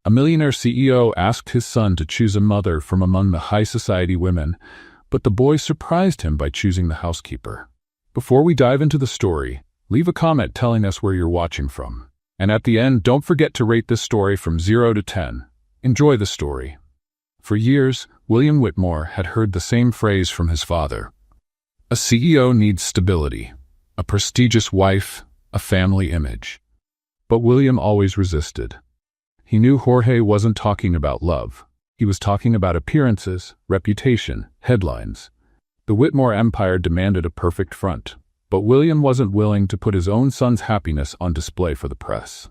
A millionaire CEO asked his son to choose a mother from among the high society women, but the boy surprised him by choosing the housekeeper. Before we dive into the story, leave a comment telling us where you're watching from. And at the end, don't forget to rate this story from 0 to 10. Enjoy the story. For years, William Whitmore had heard the same phrase from his father. A CEO needs stability, a prestigious wife, a family image. But William always resisted. He knew Jorge wasn't talking about love. He was talking about appearances, reputation, headlines. The Whitmore empire demanded a perfect front, but William wasn't willing to put his own son's happiness on display for the press.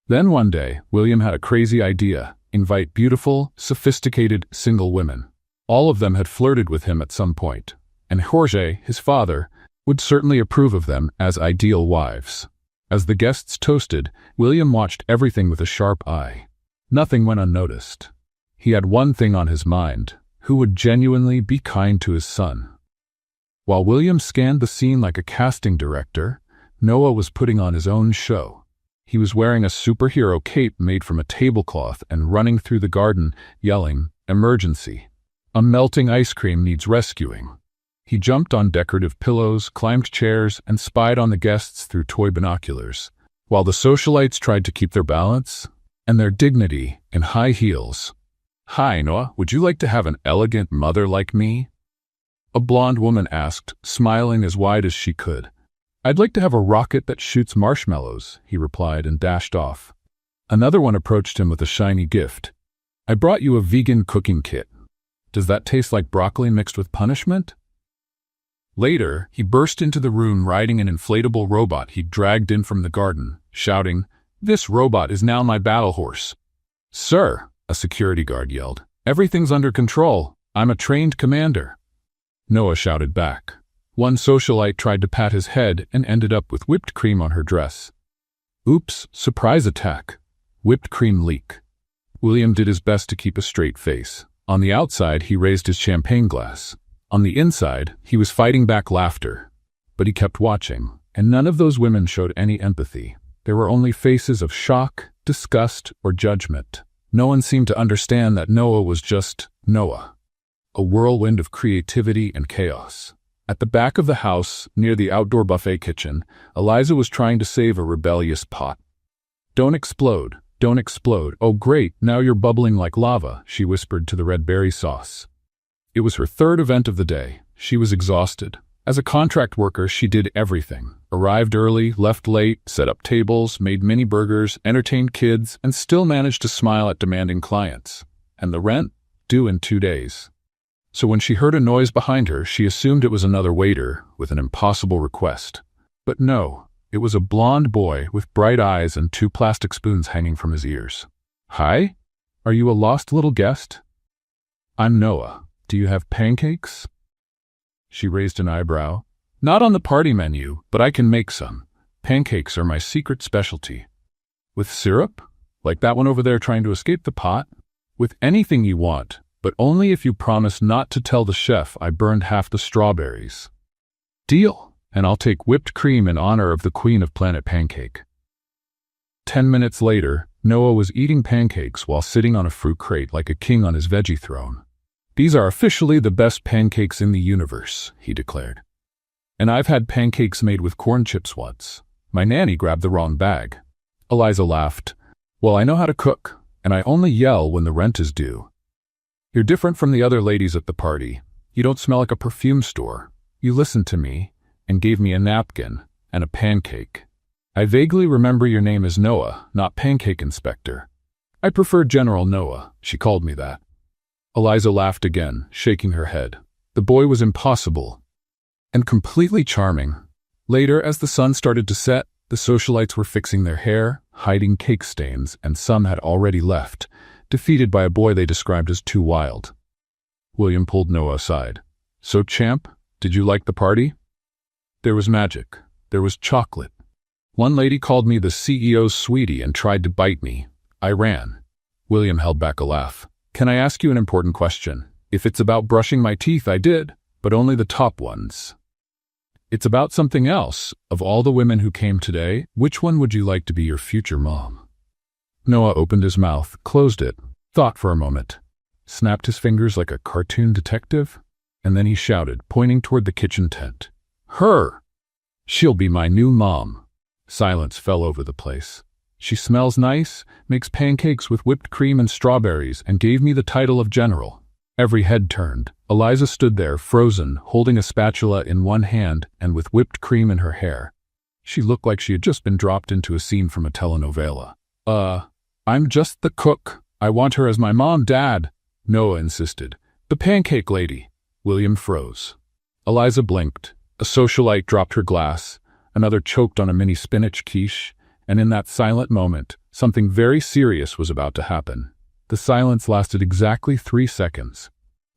Then one day, William had a crazy idea: invite beautiful, sophisticated, single women. All of them had flirted with him at some point, and Jorge, his father, would certainly approve of them as ideal wives. As the guests toasted, William watched everything with a sharp eye. Nothing went unnoticed. He had one thing on his mind: who would genuinely be kind to his son? While William scanned the scene like a casting director, Noah was putting on his own show. He was wearing a superhero cape made from a tablecloth and running through the garden, yelling, "Emergency! A melting ice cream needs rescuing." He jumped on decorative pillows, climbed chairs, and spied on the guests through toy binoculars, while the socialites tried to keep their balance and their dignity in high heels. "Hi, Noah, would you like to have an elegant mother like me?" A blonde woman asked, smiling as wide as she could. "I'd like to have a rocket that shoots marshmallows," he replied and dashed off. Another one approached him with a shiny gift. "I brought you a vegan cooking kit. Does that taste like broccoli mixed with punishment?" Later, he burst into the room riding an inflatable robot he'd dragged in from the garden, shouting, "This robot is now my battle horse." "Sir," a security guard yelled, "everything's under control. I'm a trained commander." Noah shouted back. One socialite tried to pat his head and ended up with whipped cream on her dress. Oops, surprise attack. Whipped cream leak. William did his best to keep a straight face. On the outside, he raised his champagne glass. On the inside, he was fighting back laughter. But he kept watching, and none of those women showed any empathy. There were only faces of shock, disgust, or judgment. No one seemed to understand that Noah was just Noah. A whirlwind of creativity and chaos. At the back of the house, near the outdoor buffet kitchen, Eliza was trying to save a rebellious pot. "Don't explode, don't explode. Oh great, now you're bubbling like lava," she whispered to the red berry sauce. It was her third event of the day. She was exhausted. As a contract worker, she did everything. Arrived early, left late, set up tables, made mini burgers, entertained kids, and still managed to smile at demanding clients. And the rent? Due in 2 days. So when she heard a noise behind her, she assumed it was another waiter with an impossible request. But no, it was a blonde boy with bright eyes and 2 plastic spoons hanging from his ears. "Hi? Are you a lost little guest?" "I'm Noah. Do you have pancakes?" She raised an eyebrow. "Not on the party menu, but I can make some. Pancakes are my secret specialty." "With syrup? Like that one over there trying to escape the pot?" "With anything you want, but only if you promise not to tell the chef I burned half the strawberries." "Deal, and I'll take whipped cream in honor of the queen of Planet Pancake." 10 minutes later, Noah was eating pancakes while sitting on a fruit crate like a king on his veggie throne. "These are officially the best pancakes in the universe," he declared. "And I've had pancakes made with corn chips once. My nanny grabbed the wrong bag." Eliza laughed. "Well, I know how to cook, and I only yell when the rent is due." "You're different from the other ladies at the party. You don't smell like a perfume store. You listened to me and gave me a napkin and a pancake. I vaguely remember your name is Noah, not Pancake Inspector." "I prefer General Noah. She called me that." Eliza laughed again, shaking her head. The boy was impossible and completely charming. Later, as the sun started to set, the socialites were fixing their hair, hiding cake stains, and some had already left, defeated by a boy they described as too wild. William pulled Noah aside. "So, champ, did you like the party?" "There was magic. There was chocolate. One lady called me the CEO's sweetie and tried to bite me. I ran." William held back a laugh. "Can I ask you an important question? If it's about brushing my teeth, I did, but only the top ones. It's about something else. Of all the women who came today, which one would you like to be your future mom?" Noah opened his mouth, closed it, thought for a moment, snapped his fingers like a cartoon detective, and then he shouted, pointing toward the kitchen tent. Her! She'll be my new mom. Silence fell over the place. She smells nice, makes pancakes with whipped cream and strawberries, and gave me the title of general. Every head turned. Eliza stood there, frozen, holding a spatula in one hand and with whipped cream in her hair. She looked like she had just been dropped into a scene from a telenovela. I'm just the cook. I want her as my mom, Dad, Noah insisted. The pancake lady. William froze. Eliza blinked. A socialite dropped her glass. Another choked on a mini spinach quiche. And in that silent moment, something very serious was about to happen. The silence lasted exactly 3 seconds.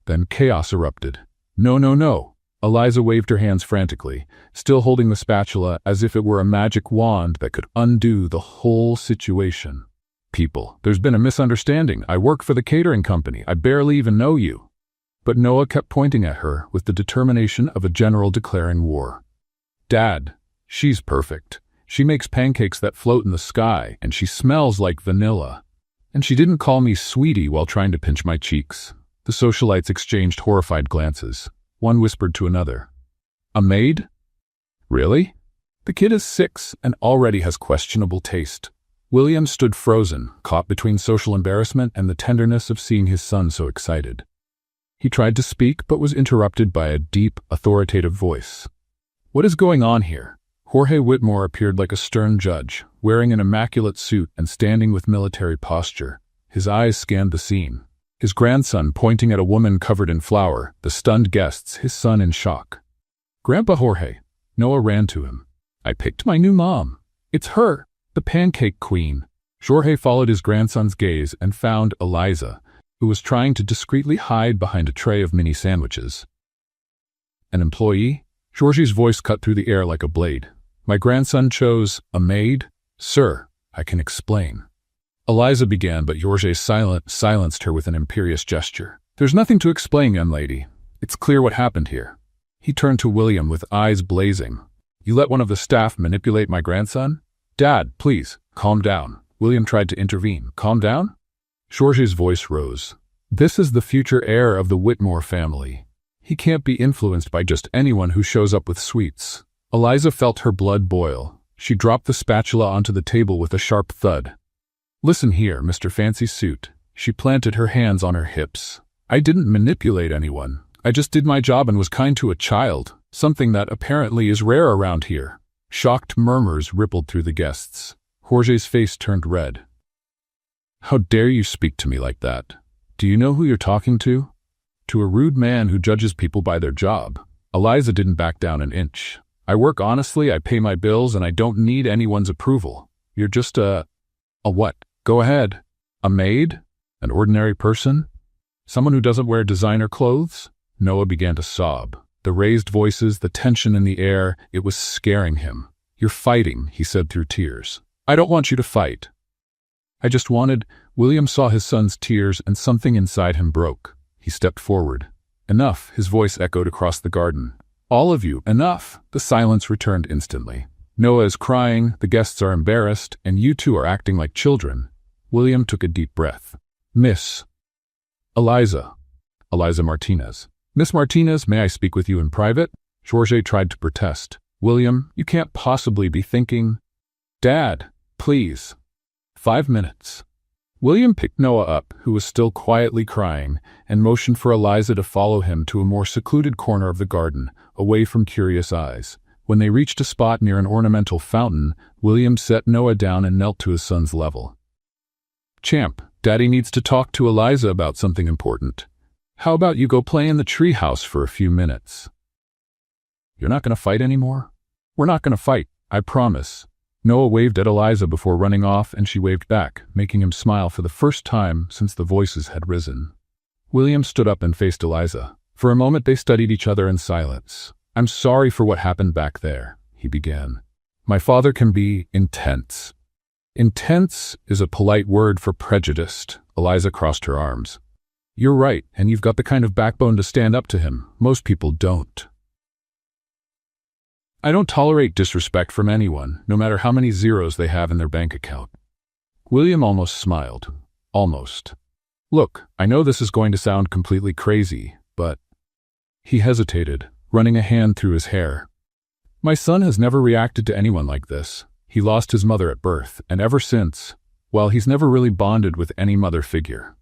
Then chaos erupted. No, no, no. Eliza waved her hands frantically, still holding the spatula as if it were a magic wand that could undo the whole situation. People, there's been a misunderstanding. I work for the catering company. I barely even know you. But Noah kept pointing at her with the determination of a general declaring war. Dad, she's perfect. She makes pancakes that float in the sky, and she smells like vanilla. And she didn't call me sweetie while trying to pinch my cheeks. The socialites exchanged horrified glances. One whispered to another. A maid? Really? The kid is 6 and already has questionable taste. William stood frozen, caught between social embarrassment and the tenderness of seeing his son so excited. He tried to speak but was interrupted by a deep, authoritative voice. What is going on here? Jorge Whitmore appeared like a stern judge, wearing an immaculate suit and standing with military posture. His eyes scanned the scene. His grandson pointing at a woman covered in flour, the stunned guests, his son in shock. Grandpa Jorge. Noah ran to him. I picked my new mom. It's her, the pancake queen. Jorge followed his grandson's gaze and found Eliza, who was trying to discreetly hide behind a tray of mini sandwiches. An employee? Jorge's voice cut through the air like a blade. My grandson chose a maid? Sir, I can explain. Eliza began, but Jorge silenced her with an imperious gesture. There's nothing to explain, young lady. It's clear what happened here. He turned to William with eyes blazing. You let one of the staff manipulate my grandson? Dad, please, calm down. William tried to intervene. Calm down? Jorge's voice rose. This is the future heir of the Whitmore family. He can't be influenced by just anyone who shows up with sweets. Eliza felt her blood boil. She dropped the spatula onto the table with a sharp thud. Listen here, Mr. Fancy Suit. She planted her hands on her hips. I didn't manipulate anyone. I just did my job and was kind to a child, something that apparently is rare around here. Shocked murmurs rippled through the guests. Jorge's face turned red. How dare you speak to me like that? Do you know who you're talking to? To a rude man who judges people by their job. Eliza didn't back down an inch. I work honestly, I pay my bills, and I don't need anyone's approval. You're just a what? Go ahead. A maid? An ordinary person? Someone who doesn't wear designer clothes? Noah began to sob. The raised voices, the tension in the air, it was scaring him. You're fighting, he said through tears. I don't want you to fight. I just wanted... William saw his son's tears and something inside him broke. He stepped forward. Enough, his voice echoed across the garden. All of you, enough. The silence returned instantly. Noah is crying, the guests are embarrassed, and you two are acting like children. William took a deep breath. Miss Eliza Martinez. Miss Martinez, may I speak with you in private? Jorge tried to protest. William, you can't possibly be thinking... Dad, please. 5 minutes. William picked Noah up, who was still quietly crying, and motioned for Eliza to follow him to a more secluded corner of the garden, away from curious eyes. When they reached a spot near an ornamental fountain, William set Noah down and knelt to his son's level. Champ, Daddy needs to talk to Eliza about something important. How about you go play in the treehouse for a few minutes? You're not going to fight anymore? We're not going to fight, I promise. Noah waved at Eliza before running off, and she waved back, making him smile for the first time since the voices had risen. William stood up and faced Eliza. For a moment they studied each other in silence. I'm sorry for what happened back there, he began. My father can be intense. Intense is a polite word for prejudiced. Eliza crossed her arms. You're right, and you've got the kind of backbone to stand up to him. Most people don't. I don't tolerate disrespect from anyone, no matter how many zeros they have in their bank account. William almost smiled. Almost. Look, I know this is going to sound completely crazy, but... He hesitated, running a hand through his hair. My son has never reacted to anyone like this. He lost his mother at birth, and ever since, well, he's never really bonded with any mother figure.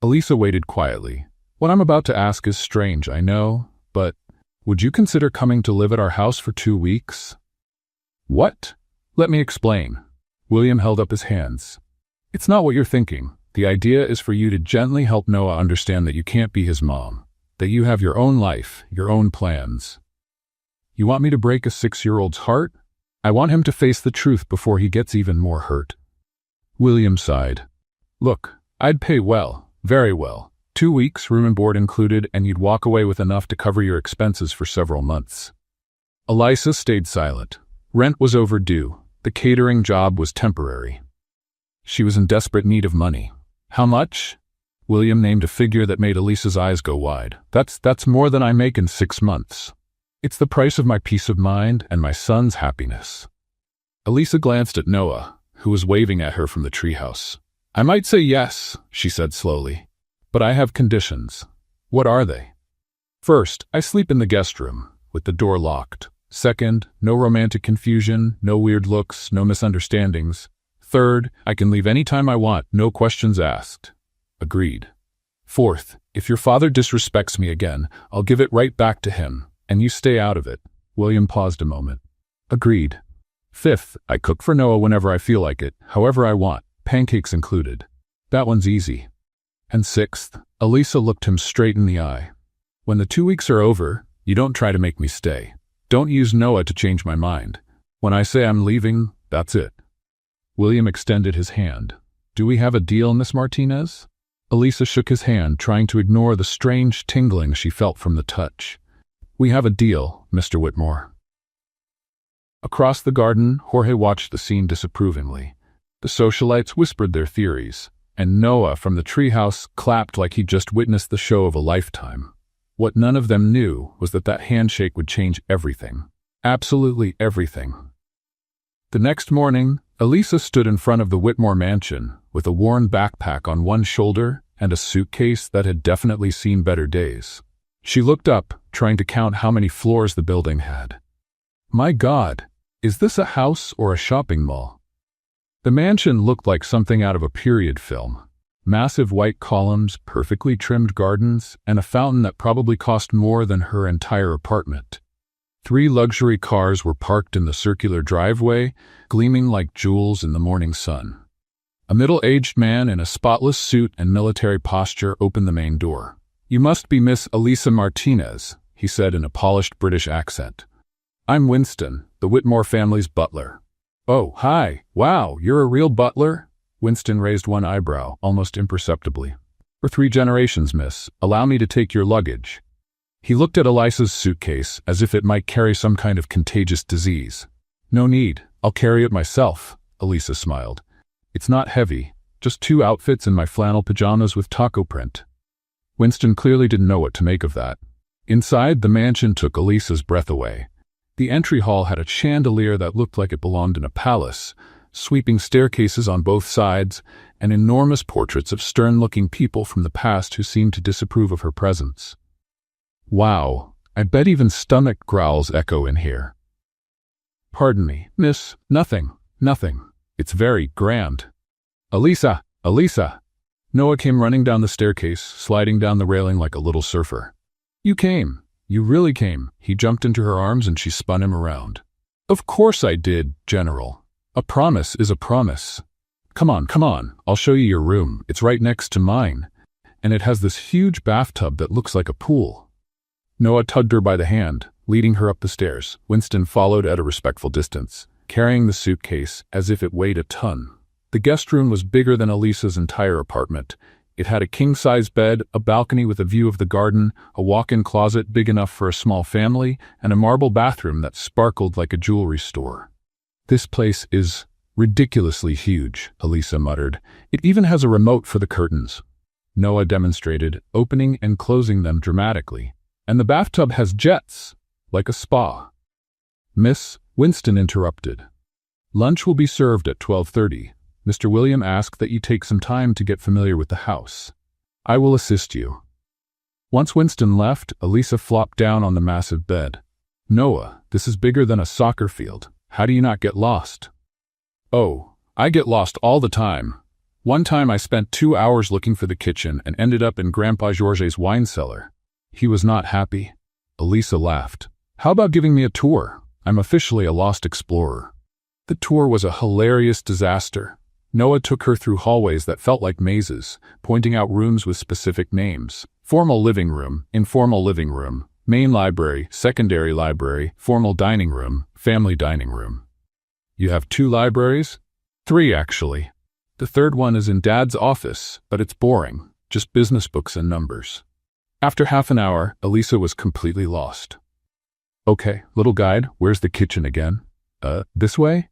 Elisa waited quietly. What I'm about to ask is strange, I know, but would you consider coming to live at our house for 2 weeks? What? Let me explain. William held up his hands. It's not what you're thinking. The idea is for you to gently help Noah understand that you can't be his mom, that you have your own life, your own plans. You want me to break a 6-year-old's heart? I want him to face the truth before he gets even more hurt. William sighed. Look, I'd pay well, very well. 2 weeks, room and board included, and you'd walk away with enough to cover your expenses for several months. Elisa stayed silent. Rent was overdue. The catering job was temporary. She was in desperate need of money. How much? William named a figure that made Elisa's eyes go wide. That's more than I make in 6 months. It's the price of my peace of mind and my son's happiness. Elisa glanced at Noah, who was waving at her from the treehouse. I might say yes, she said slowly, but I have conditions. What are they? First, I sleep in the guest room, with the door locked. Second, no romantic confusion, no weird looks, no misunderstandings. Third, I can leave any time I want, no questions asked. Agreed. Fourth, if your father disrespects me again, I'll give it right back to him, and you stay out of it. William paused a moment. Agreed. Fifth, I cook for Noah whenever I feel like it, however I want, pancakes included. That one's easy. And sixth, Elisa looked him straight in the eye. When the 2 weeks are over, you don't try to make me stay. Don't use Noah to change my mind. When I say I'm leaving, that's it. William extended his hand. Do we have a deal, Miss Martinez? Elisa shook his hand, trying to ignore the strange tingling she felt from the touch. We have a deal, Mr. Whitmore. Across the garden, Jorge watched the scene disapprovingly. The socialites whispered their theories, and Noah from the treehouse clapped like he'd just witnessed the show of a lifetime. What none of them knew was that handshake would change everything. Absolutely everything. The next morning, Elisa stood in front of the Whitmore mansion, with a worn backpack on one shoulder and a suitcase that had definitely seen better days. She looked up, trying to count how many floors the building had. My God, is this a house or a shopping mall? The mansion looked like something out of a period film. Massive white columns, perfectly trimmed gardens, and a fountain that probably cost more than her entire apartment. 3 luxury cars were parked in the circular driveway, gleaming like jewels in the morning sun. A middle-aged man in a spotless suit and military posture opened the main door. You must be Miss Elisa Martinez, he said in a polished British accent. I'm Winston, the Whitmore family's butler. Oh, hi. Wow, you're a real butler? Winston raised one eyebrow, almost imperceptibly. For 3 generations, miss. Allow me to take your luggage. He looked at Elisa's suitcase as if it might carry some kind of contagious disease. No need. I'll carry it myself, Elisa smiled. It's not heavy, just 2 outfits and my flannel pajamas with taco print. Winston clearly didn't know what to make of that. Inside, the mansion took Elisa's breath away. The entry hall had a chandelier that looked like it belonged in a palace, sweeping staircases on both sides, and enormous portraits of stern-looking people from the past who seemed to disapprove of her presence. Wow, I bet even stomach growls echo in here. Pardon me, miss, nothing. It's very grand. Elisa! Noah came running down the staircase, sliding down the railing like a little surfer. You came. You really came. He jumped into her arms and she spun him around. Of course I did, General. A promise is a promise. Come on, I'll show you your room. It's right next to mine, and it has this huge bathtub that looks like a pool. Noah tugged her by the hand, leading her up the stairs. Winston followed at a respectful distance, carrying the suitcase as if it weighed a ton. The guest room was bigger than Elisa's entire apartment. It had a king-size bed, a balcony with a view of the garden, a walk-in closet big enough for a small family, and a marble bathroom that sparkled like a jewelry store. This place is ridiculously huge, Elisa muttered. It even has a remote for the curtains. Noah demonstrated, opening and closing them dramatically. And the bathtub has jets, like a spa. Miss, Winston interrupted. Lunch will be served at 12:30. Mr. William asked that you take some time to get familiar with the house. I will assist you. Once Winston left, Elisa flopped down on the massive bed. Noah, this is bigger than a soccer field. How do you not get lost? Oh, I get lost all the time. One time I spent 2 hours looking for the kitchen and ended up in Grandpa Georges' wine cellar. He was not happy. Elisa laughed. How about giving me a tour? I'm officially a lost explorer. The tour was a hilarious disaster. Noah took her through hallways that felt like mazes, pointing out rooms with specific names. Formal living room, informal living room, main library, secondary library, formal dining room, family dining room. You have 2 libraries? 3, actually. The third one is in Dad's office, but it's boring, just business books and numbers. After half an hour, Elisa was completely lost. Okay, little guide, where's the kitchen again? This way?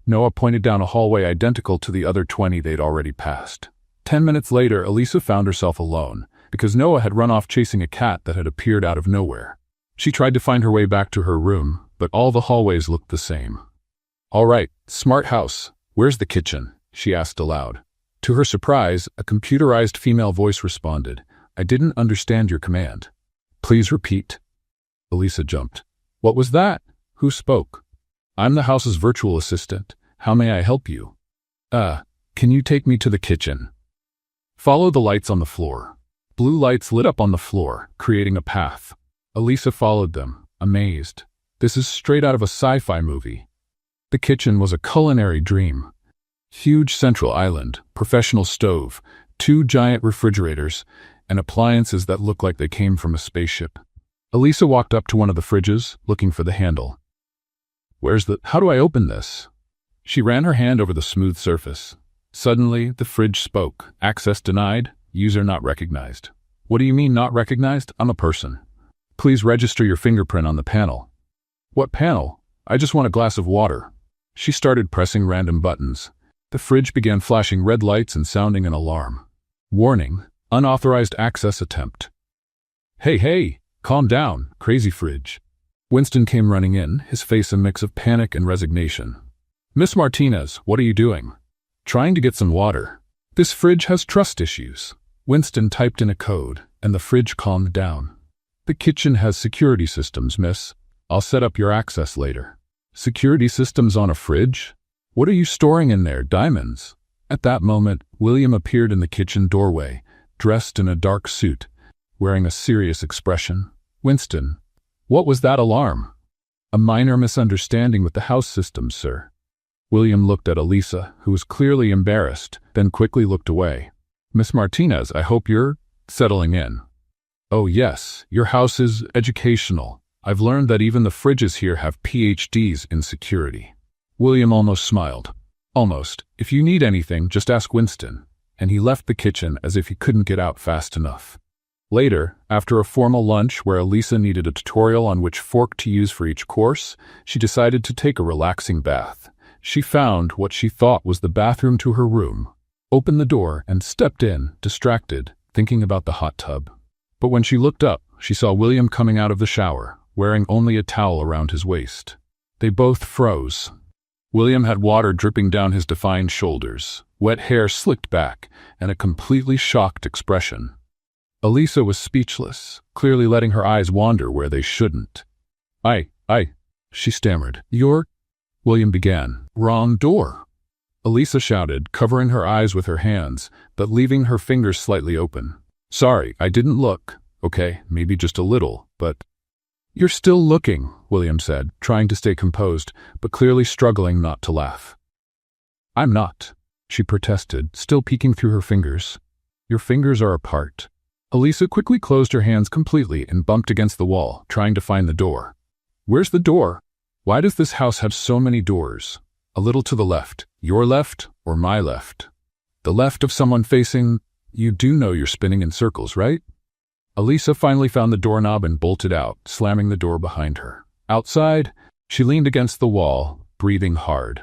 Noah pointed down a hallway identical to the other 20 they'd already passed. 10 minutes later, Elisa found herself alone, because Noah had run off chasing a cat that had appeared out of nowhere. She tried to find her way back to her room, but all the hallways looked the same. All right, smart house, where's the kitchen? She asked aloud. To her surprise, a computerized female voice responded, I didn't understand your command. Please repeat. Elisa jumped. What was that? Who spoke? I'm the house's virtual assistant. How may I help you? Can you take me to the kitchen? Follow the lights on the floor. Blue lights lit up on the floor, creating a path. Elisa followed them, amazed. This is straight out of a sci-fi movie. The kitchen was a culinary dream. Huge central island, professional stove, 2 giant refrigerators, and appliances that looked like they came from a spaceship. Elisa walked up to one of the fridges, looking for the handle. How do I open this? She ran her hand over the smooth surface. Suddenly, the fridge spoke. Access denied, user not recognized. What do you mean not recognized? I'm a person. Please register your fingerprint on the panel. What panel? I just want a glass of water. She started pressing random buttons. The fridge began flashing red lights and sounding an alarm. Warning, unauthorized access attempt. Hey, calm down, crazy fridge. Winston came running in, his face a mix of panic and resignation. Miss Martinez, what are you doing? Trying to get some water. This fridge has trust issues. Winston typed in a code, and the fridge calmed down. The kitchen has security systems, miss. I'll set up your access later. Security systems on a fridge? What are you storing in there, diamonds? At that moment, William appeared in the kitchen doorway, dressed in a dark suit, wearing a serious expression. Winston, what was that alarm? A minor misunderstanding with the house system, sir. William looked at Elisa, who was clearly embarrassed, then quickly looked away. Miss Martinez, I hope you're settling in. Oh yes, your house is educational. I've learned that even the fridges here have PhDs in security. William almost smiled. Almost. If you need anything, just ask Winston. And he left the kitchen as if he couldn't get out fast enough. Later, after a formal lunch where Elisa needed a tutorial on which fork to use for each course, she decided to take a relaxing bath. She found what she thought was the bathroom to her room, opened the door, and stepped in, distracted, thinking about the hot tub. But when she looked up, she saw William coming out of the shower, wearing only a towel around his waist. They both froze. William had water dripping down his defined shoulders, wet hair slicked back, and a completely shocked expression. Elisa was speechless, clearly letting her eyes wander where they shouldn't. She stammered. William began. Wrong door. Elisa shouted, covering her eyes with her hands, but leaving her fingers slightly open. Sorry, I didn't look. Okay, maybe just a little, but... You're still looking, William said, trying to stay composed, but clearly struggling not to laugh. I'm not, she protested, still peeking through her fingers. Your fingers are apart. Elisa quickly closed her hands completely and bumped against the wall, trying to find the door. Where's the door? Why does this house have so many doors? A little to the left. Your left or my left? The left of someone facing... You do know you're spinning in circles, right? Elisa finally found the doorknob and bolted out, slamming the door behind her. Outside, she leaned against the wall, breathing hard.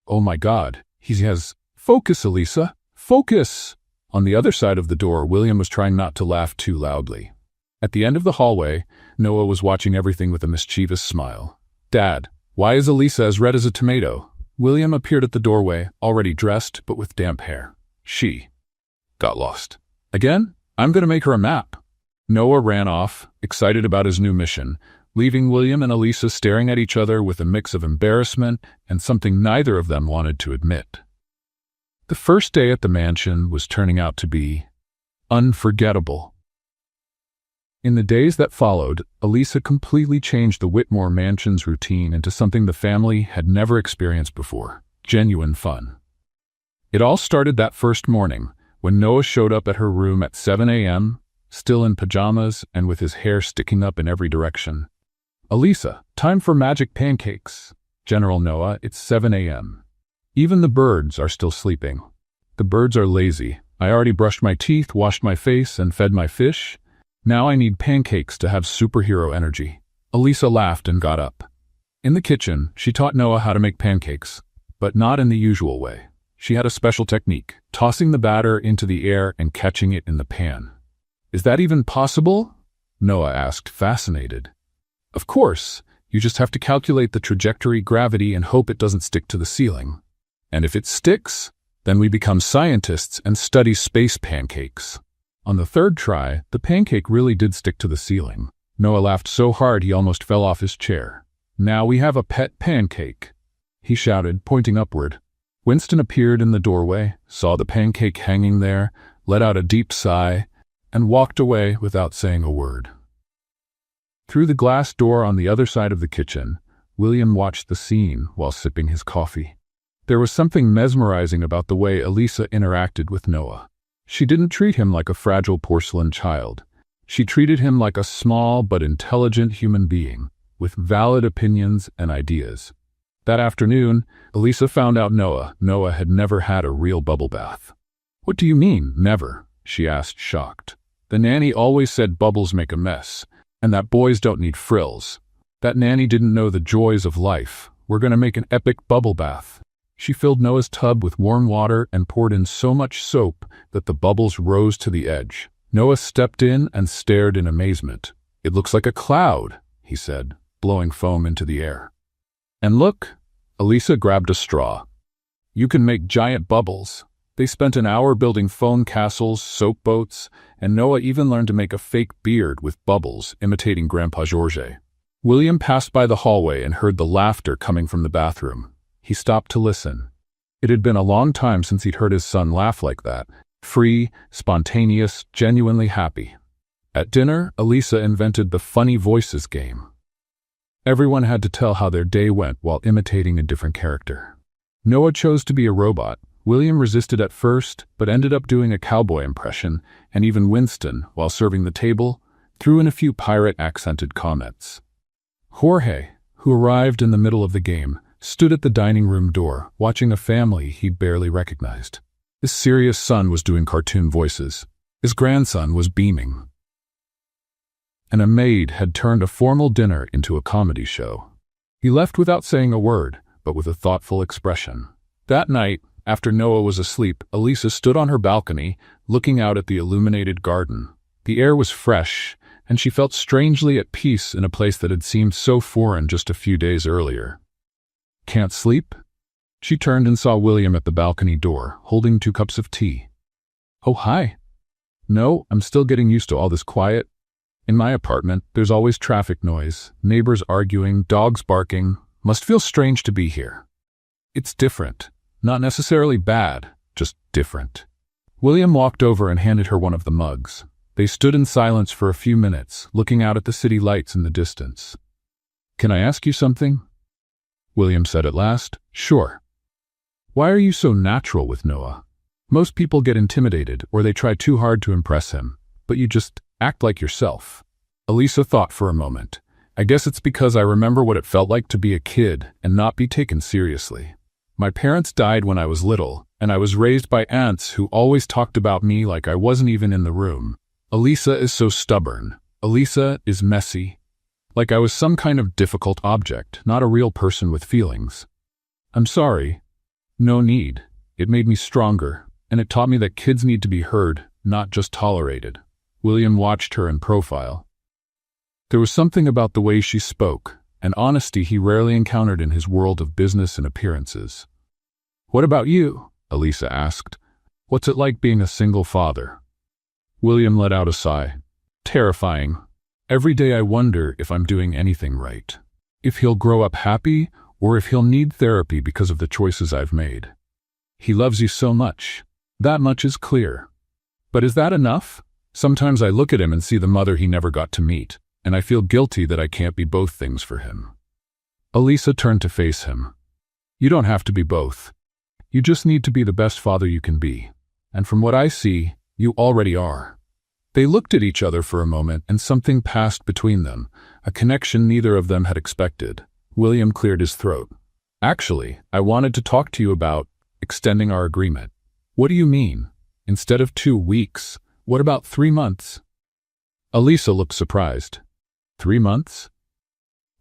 Oh my God, he has... Focus, Elisa! Focus! On the other side of the door, William was trying not to laugh too loudly. At the end of the hallway, Noah was watching everything with a mischievous smile. Dad, why is Elisa as red as a tomato? William appeared at the doorway, already dressed but with damp hair. She got lost. Again? I'm going to make her a map. Noah ran off, excited about his new mission, leaving William and Elisa staring at each other with a mix of embarrassment and something neither of them wanted to admit. The first day at the mansion was turning out to be unforgettable. In the days that followed, Elisa completely changed the Whitmore mansion's routine into something the family had never experienced before: genuine fun. It all started that first morning, when Noah showed up at her room at 7 a.m., still in pajamas and with his hair sticking up in every direction. "Elisa, time for magic pancakes." "General Noah, it's 7 a.m. Even the birds are still sleeping." "The birds are lazy. I already brushed my teeth, washed my face, and fed my fish. Now I need pancakes to have superhero energy." Elisa laughed and got up. In the kitchen, she taught Noah how to make pancakes, but not in the usual way. She had a special technique, tossing the batter into the air and catching it in the pan. "Is that even possible?" Noah asked, fascinated. "Of course. You just have to calculate the trajectory, gravity, and hope it doesn't stick to the ceiling. And if it sticks, then we become scientists and study space pancakes." On the third try, the pancake really did stick to the ceiling. Noah laughed so hard he almost fell off his chair. "Now we have a pet pancake," he shouted, pointing upward. Winston appeared in the doorway, saw the pancake hanging there, let out a deep sigh, and walked away without saying a word. Through the glass door on the other side of the kitchen, William watched the scene while sipping his coffee. There was something mesmerizing about the way Elisa interacted with Noah. She didn't treat him like a fragile porcelain child. She treated him like a small but intelligent human being, with valid opinions and ideas. That afternoon, Elisa found out Noah had never had a real bubble bath. "What do you mean, never?" she asked, shocked. "The nanny always said bubbles make a mess, and that boys don't need frills. That nanny didn't know the joys of life. We're going to make an epic bubble bath." She filled Noah's tub with warm water and poured in so much soap that the bubbles rose to the edge. Noah stepped in and stared in amazement. "It looks like a cloud," he said, blowing foam into the air. "And look," Elisa grabbed a straw. "You can make giant bubbles." They spent an hour building foam castles, soap boats, and Noah even learned to make a fake beard with bubbles, imitating Grandpa Georges. William passed by the hallway and heard the laughter coming from the bathroom. He stopped to listen. It had been a long time since he'd heard his son laugh like that, free, spontaneous, genuinely happy. At dinner, Elisa invented the funny voices game. Everyone had to tell how their day went while imitating a different character. Noah chose to be a robot. William resisted at first, but ended up doing a cowboy impression, and even Winston, while serving the table, threw in a few pirate-accented comments. Jorge, who arrived in the middle of the game, stood at the dining room door, watching a family he barely recognized. His serious son was doing cartoon voices. His grandson was beaming. And a maid had turned a formal dinner into a comedy show. He left without saying a word, but with a thoughtful expression. That night, after Noah was asleep, Elisa stood on her balcony, looking out at the illuminated garden. The air was fresh, and she felt strangely at peace in a place that had seemed so foreign just a few days earlier. "Can't sleep?" She turned and saw William at the balcony door, holding 2 cups of tea. "Oh, hi." "No, I'm still getting used to all this quiet. In my apartment, there's always traffic noise, neighbors arguing, dogs barking. Must feel strange to be here." "It's different. Not necessarily bad, just different." William walked over and handed her one of the mugs. They stood in silence for a few minutes, looking out at the city lights in the distance. "Can I ask you something?" William said at last. "Sure." "Why are you so natural with Noah? Most people get intimidated or they try too hard to impress him, but you just act like yourself." Elisa thought for a moment. "I guess it's because I remember what it felt like to be a kid and not be taken seriously. My parents died when I was little, and I was raised by aunts who always talked about me like I wasn't even in the room. Elisa is so stubborn. Elisa is messy. Like I was some kind of difficult object, not a real person with feelings. I'm sorry. No need. It made me stronger, and it taught me that kids need to be heard, not just tolerated." William watched her in profile. There was something about the way she spoke, and honesty he rarely encountered in his world of business and appearances. "What about you?" Elisa asked. "What's it like being a single father?" William let out a sigh. "Terrifying. Every day I wonder if I'm doing anything right. If he'll grow up happy, or if he'll need therapy because of the choices I've made. He loves you so much. That much is clear. But is that enough? Sometimes I look at him and see the mother he never got to meet, and I feel guilty that I can't be both things for him." Elisa turned to face him. "You don't have to be both. You just need to be the best father you can be. And from what I see, you already are." They looked at each other for a moment, and something passed between them, a connection neither of them had expected. William cleared his throat. "Actually, I wanted to talk to you about extending our agreement." "What do you mean? Instead of 2 weeks, what about 3 months?" Elisa looked surprised. 3 months?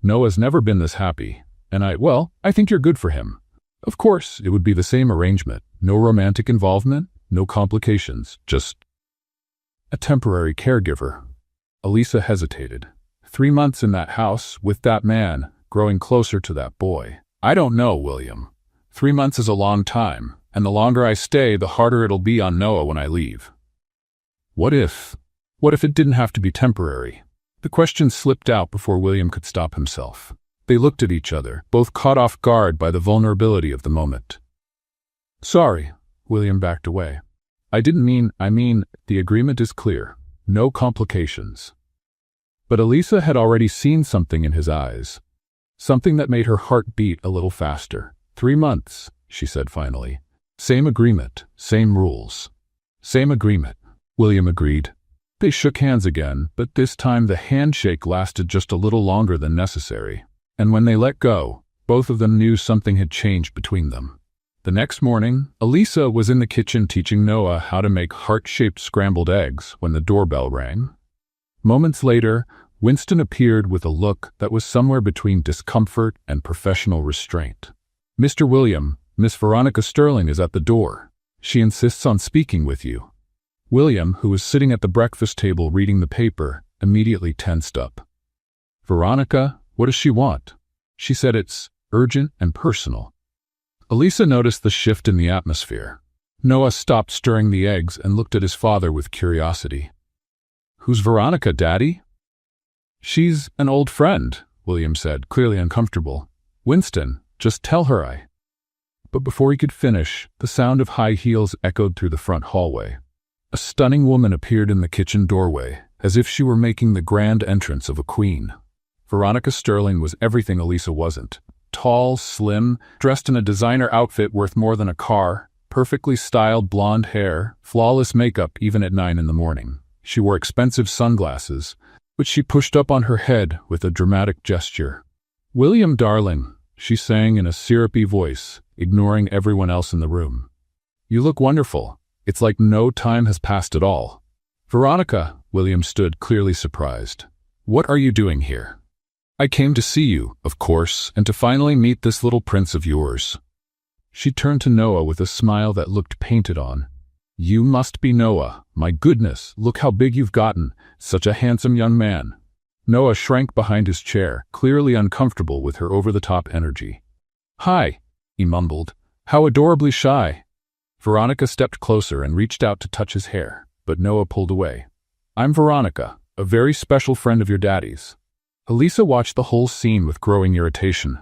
Noah's never been this happy, and I think you're good for him. Of course, it would be the same arrangement. No romantic involvement, no complications, just a temporary caregiver. Elisa hesitated. 3 months in that house, with that man, growing closer to that boy. "I don't know, William. 3 months is a long time, and the longer I stay, the harder it'll be on Noah when I leave." What if it didn't have to be temporary? The question slipped out before William could stop himself. They looked at each other, both caught off guard by the vulnerability of the moment. "Sorry," William backed away. I mean, the agreement is clear. No complications." But Elisa had already seen something in his eyes. Something that made her heart beat a little faster. 3 months, she said finally. "Same agreement, same rules." "Same agreement," William agreed. They shook hands again, but this time the handshake lasted just a little longer than necessary. And when they let go, both of them knew something had changed between them. The next morning, Elisa was in the kitchen teaching Noah how to make heart-shaped scrambled eggs when the doorbell rang. Moments later, Winston appeared with a look that was somewhere between discomfort and professional restraint. "Mr. William, Miss Veronica Sterling is at the door. She insists on speaking with you." William, who was sitting at the breakfast table reading the paper, immediately tensed up. "Veronica, what does she want?" She said it's urgent and personal. Elisa noticed the shift in the atmosphere. Noah stopped stirring the eggs and looked at his father with curiosity. "Who's Veronica, Daddy?" "She's an old friend," William said, clearly uncomfortable. "Winston, just tell her I—" But before he could finish, the sound of high heels echoed through the front hallway. A stunning woman appeared in the kitchen doorway, as if she were making the grand entrance of a queen. Veronica Sterling was everything Elisa wasn't. Tall, slim, dressed in a designer outfit worth more than a car, perfectly styled blonde hair, flawless makeup even at 9 in the morning. She wore expensive sunglasses, which she pushed up on her head with a dramatic gesture. "William, darling," she sang in a syrupy voice, ignoring everyone else in the room. "You look wonderful. It's like no time has passed at all." "Veronica," William stood, clearly surprised. "What are you doing here?" "I came to see you, of course, and to finally meet this little prince of yours." She turned to Noah with a smile that looked painted on. "You must be Noah. My goodness, look how big you've gotten. Such a handsome young man." Noah shrank behind his chair, clearly uncomfortable with her over-the-top energy. "Hi," he mumbled. "How adorably shy." Veronica stepped closer and reached out to touch his hair, but Noah pulled away. "I'm Veronica, a very special friend of your daddy's." Elisa watched the whole scene with growing irritation.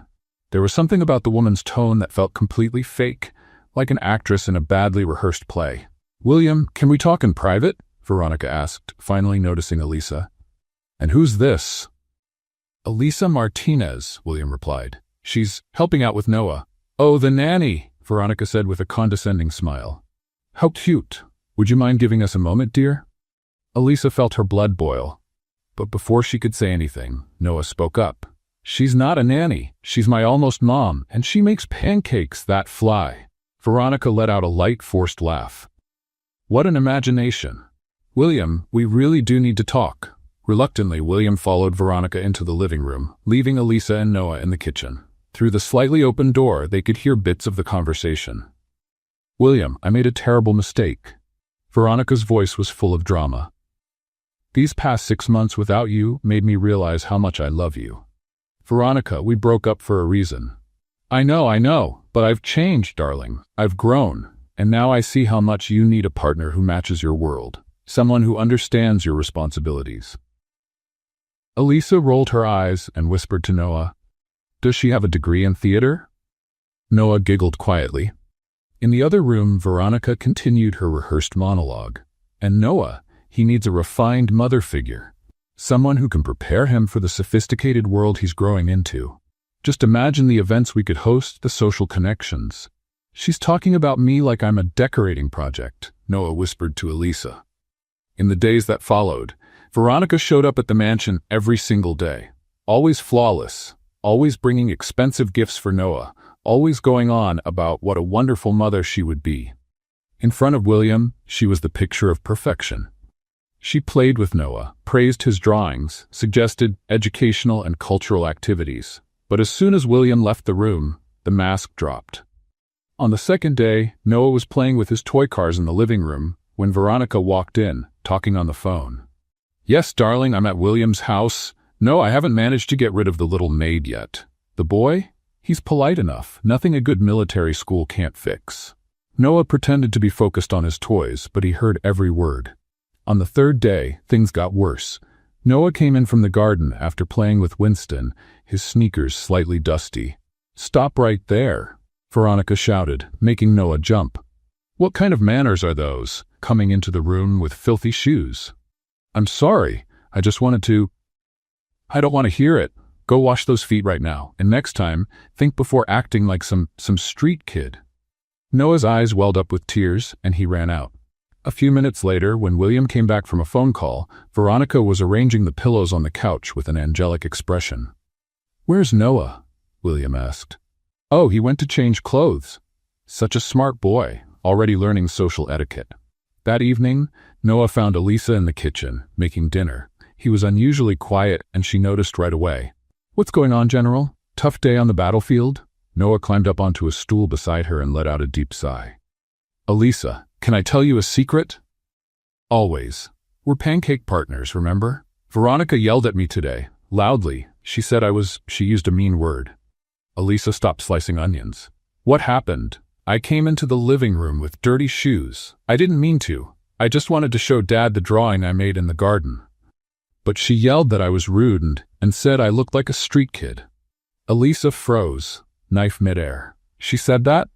There was something about the woman's tone that felt completely fake, like an actress in a badly rehearsed play. "William, can we talk in private?" Veronica asked, finally noticing Elisa. "And who's this?" "Elisa Martinez," William replied. "She's helping out with Noah." "Oh, the nanny," Veronica said with a condescending smile. "How cute. Would you mind giving us a moment, dear?" Elisa felt her blood boil. But before she could say anything, Noah spoke up. "She's not a nanny. She's my almost mom, and she makes pancakes that fly." Veronica let out a light, forced laugh. "What an imagination." "William, we really do need to talk." Reluctantly, William followed Veronica into the living room, leaving Elisa and Noah in the kitchen. Through the slightly open door, they could hear bits of the conversation. "William, I made a terrible mistake." Veronica's voice was full of drama. "These past 6 months without you made me realize how much I love you." Veronica, we broke up for a reason. I know, but I've changed, darling. I've grown, and now I see how much you need a partner who matches your world, someone who understands your responsibilities. Elisa rolled her eyes and whispered to Noah, "Does she have a degree in theater?" Noah giggled quietly. In the other room, Veronica continued her rehearsed monologue. And Noah, he needs a refined mother figure, someone who can prepare him for the sophisticated world he's growing into. Just imagine the events we could host, the social connections. She's talking about me like I'm a decorating project, Noah whispered to Elisa. In the days that followed, Veronica showed up at the mansion every single day, always flawless, always bringing expensive gifts for Noah, always going on about what a wonderful mother she would be. In front of William, she was the picture of perfection. She played with Noah, praised his drawings, suggested educational and cultural activities. But as soon as William left the room, the mask dropped. On the second day, Noah was playing with his toy cars in the living room when Veronica walked in, talking on the phone. "Yes, darling, I'm at William's house. No, I haven't managed to get rid of the little maid yet. The boy? He's polite enough, nothing a good military school can't fix." Noah pretended to be focused on his toys, but he heard every word. On the third day, things got worse. Noah came in from the garden after playing with Winston, his sneakers slightly dusty. "Stop right there," Veronica shouted, making Noah jump. "What kind of manners are those, coming into the room with filthy shoes?" "I'm sorry, I just wanted to—" "I don't want to hear it. Go wash those feet right now, and next time, think before acting like some street kid." Noah's eyes welled up with tears, and he ran out. A few minutes later, when William came back from a phone call, Veronica was arranging the pillows on the couch with an angelic expression. "Where's Noah?" William asked. "Oh, he went to change clothes. Such a smart boy, already learning social etiquette." That evening, Noah found Elisa in the kitchen, making dinner. He was unusually quiet, and she noticed right away. "What's going on, General? Tough day on the battlefield?" Noah climbed up onto a stool beside her and let out a deep sigh. "Elisa, can I tell you a secret?" "Always. We're pancake partners, remember? Veronica yelled at me today, loudly. She said she used a mean word." Elisa stopped slicing onions. "What happened?" "I came into the living room with dirty shoes. I didn't mean to. I just wanted to show Dad the drawing I made in the garden. But she yelled that I was rude and said I looked like a street kid." Elisa froze, knife midair. "She said that?"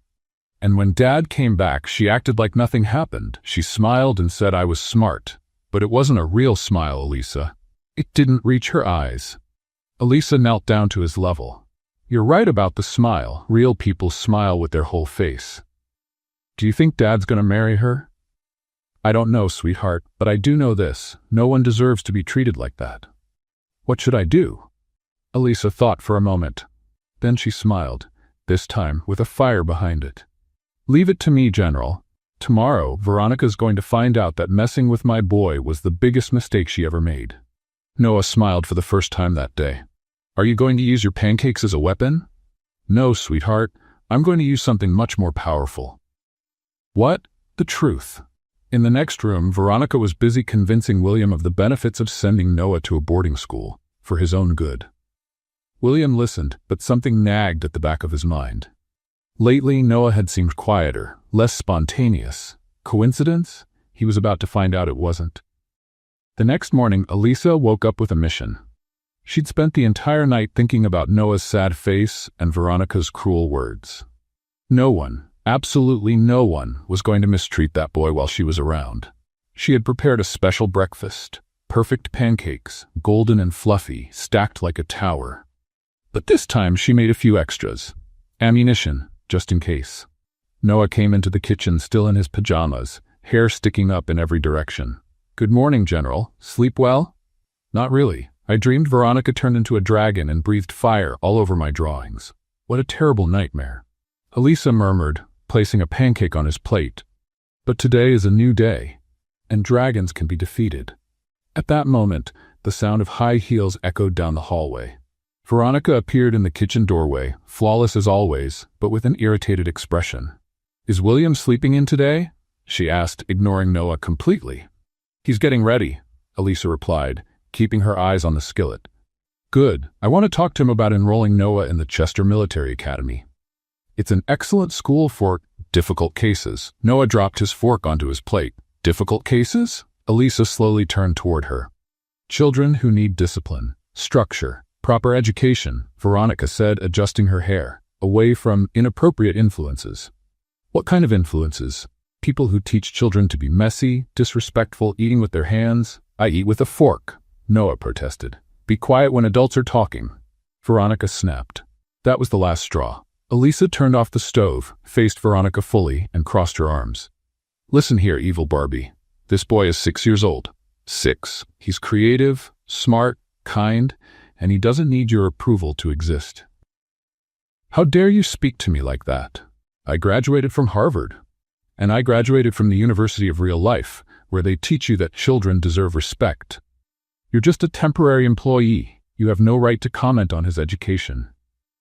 "And when Dad came back, she acted like nothing happened. She smiled and said I was smart. But it wasn't a real smile, Elisa. It didn't reach her eyes." Elisa knelt down to his level. "You're right about the smile. Real people smile with their whole face. Do you think Dad's gonna marry her?" "I don't know, sweetheart, but I do know this. No one deserves to be treated like that." "What should I do?" Elisa thought for a moment. Then she smiled, this time with a fire behind it. "Leave it to me, General. Tomorrow, Veronica's going to find out that messing with my boy was the biggest mistake she ever made." Noah smiled for the first time that day. "Are you going to use your pancakes as a weapon?" "No, sweetheart. I'm going to use something much more powerful." "What?" "The truth." In the next room, Veronica was busy convincing William of the benefits of sending Noah to a boarding school, for his own good. William listened, but something nagged at the back of his mind. Lately, Noah had seemed quieter, less spontaneous. Coincidence? He was about to find out it wasn't. The next morning, Elisa woke up with a mission. She'd spent the entire night thinking about Noah's sad face and Veronica's cruel words. No one, absolutely no one, was going to mistreat that boy while she was around. She had prepared a special breakfast, perfect pancakes, golden and fluffy, stacked like a tower. But this time she made a few extras. Ammunition, just in case. Noah came into the kitchen still in his pajamas, hair sticking up in every direction. "Good morning, General. Sleep well?" "Not really. I dreamed Veronica turned into a dragon and breathed fire all over my drawings. What a terrible nightmare." Elisa murmured, placing a pancake on his plate. "But today is a new day, and dragons can be defeated." At that moment, the sound of high heels echoed down the hallway. Veronica appeared in the kitchen doorway, flawless as always, but with an irritated expression. "Is William sleeping in today?" she asked, ignoring Noah completely. "He's getting ready," Elisa replied, keeping her eyes on the skillet. Good. I want to talk to him about enrolling Noah in the Chester Military Academy. It's an excellent school for difficult cases. Noah dropped his fork onto his plate. Difficult cases? Elisa slowly turned toward her. Children who need discipline, structure, proper education, Veronica said, adjusting her hair, away from inappropriate influences. What kind of influences? People who teach children to be messy, disrespectful, eating with their hands. I eat with a fork, Noah protested. Be quiet when adults are talking. Veronica snapped. That was the last straw. Elisa turned off the stove, faced Veronica fully, and crossed her arms. Listen here, evil Barbie. This boy is 6 years old. 6. He's creative, smart, kind, and he doesn't need your approval to exist. How dare you speak to me like that? I graduated from Harvard. And I graduated from the University of Real Life, where they teach you that children deserve respect. You're just a temporary employee. You have no right to comment on his education.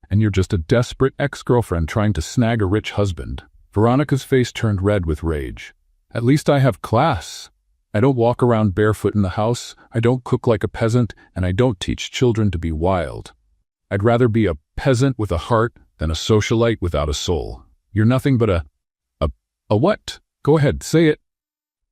And you're just a desperate ex-girlfriend trying to snag a rich husband. Veronica's face turned red with rage. At least I have class. I don't walk around barefoot in the house, I don't cook like a peasant, and I don't teach children to be wild. I'd rather be a peasant with a heart than a socialite without a soul. You're nothing but a what? Go ahead, say it.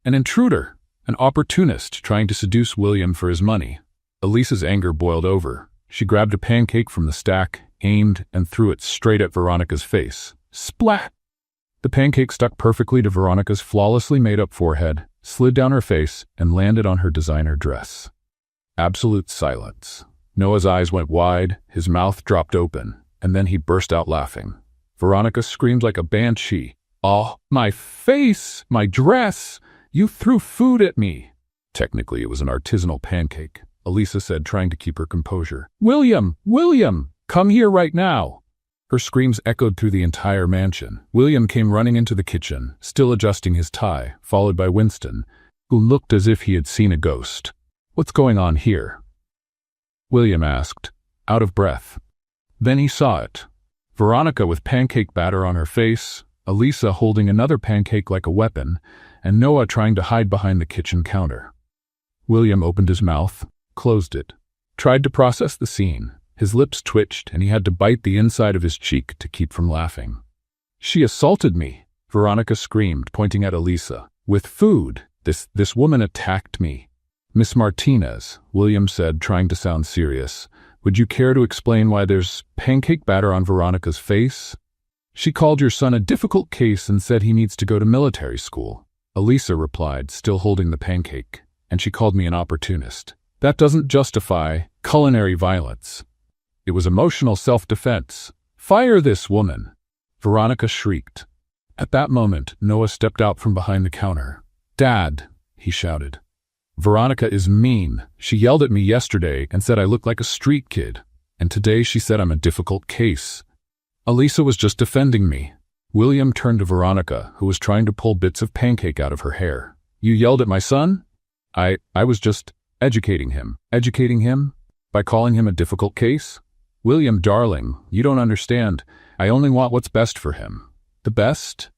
An intruder, an opportunist trying to seduce William for his money. Elisa's anger boiled over. She grabbed a pancake from the stack, aimed, and threw it straight at Veronica's face. Splat! The pancake stuck perfectly to Veronica's flawlessly made-up forehead, slid down her face, and landed on her designer dress. Absolute silence. Noah's eyes went wide, his mouth dropped open, and then he burst out laughing. Veronica screamed like a banshee. Oh, my face! My dress! You threw food at me! Technically, it was an artisanal pancake, Elisa said, trying to keep her composure. William! William! Come here right now! Her screams echoed through the entire mansion. William came running into the kitchen, still adjusting his tie, followed by Winston, who looked as if he had seen a ghost. What's going on here? William asked, out of breath. Then he saw it. Veronica with pancake batter on her face, Elisa holding another pancake like a weapon, and Noah trying to hide behind the kitchen counter. William opened his mouth, closed it, tried to process the scene. His lips twitched, and he had to bite the inside of his cheek to keep from laughing. She assaulted me, Veronica screamed, pointing at Elisa. With food. This woman attacked me. Miss Martinez, William said, trying to sound serious. Would you care to explain why there's pancake batter on Veronica's face? She called your son a difficult case and said he needs to go to military school. Elisa replied, still holding the pancake. And she called me an opportunist. That doesn't justify culinary violence. It was emotional self-defense. Fire this woman! Veronica shrieked. At that moment, Noah stepped out from behind the counter. Dad, he shouted. Veronica is mean. She yelled at me yesterday and said I look like a street kid. And today she said I'm a difficult case. Elisa was just defending me. William turned to Veronica, who was trying to pull bits of pancake out of her hair. You yelled at my son? I was just educating him. Educating him? By calling him a difficult case? William, darling, you don't understand. I only want what's best for him. The best?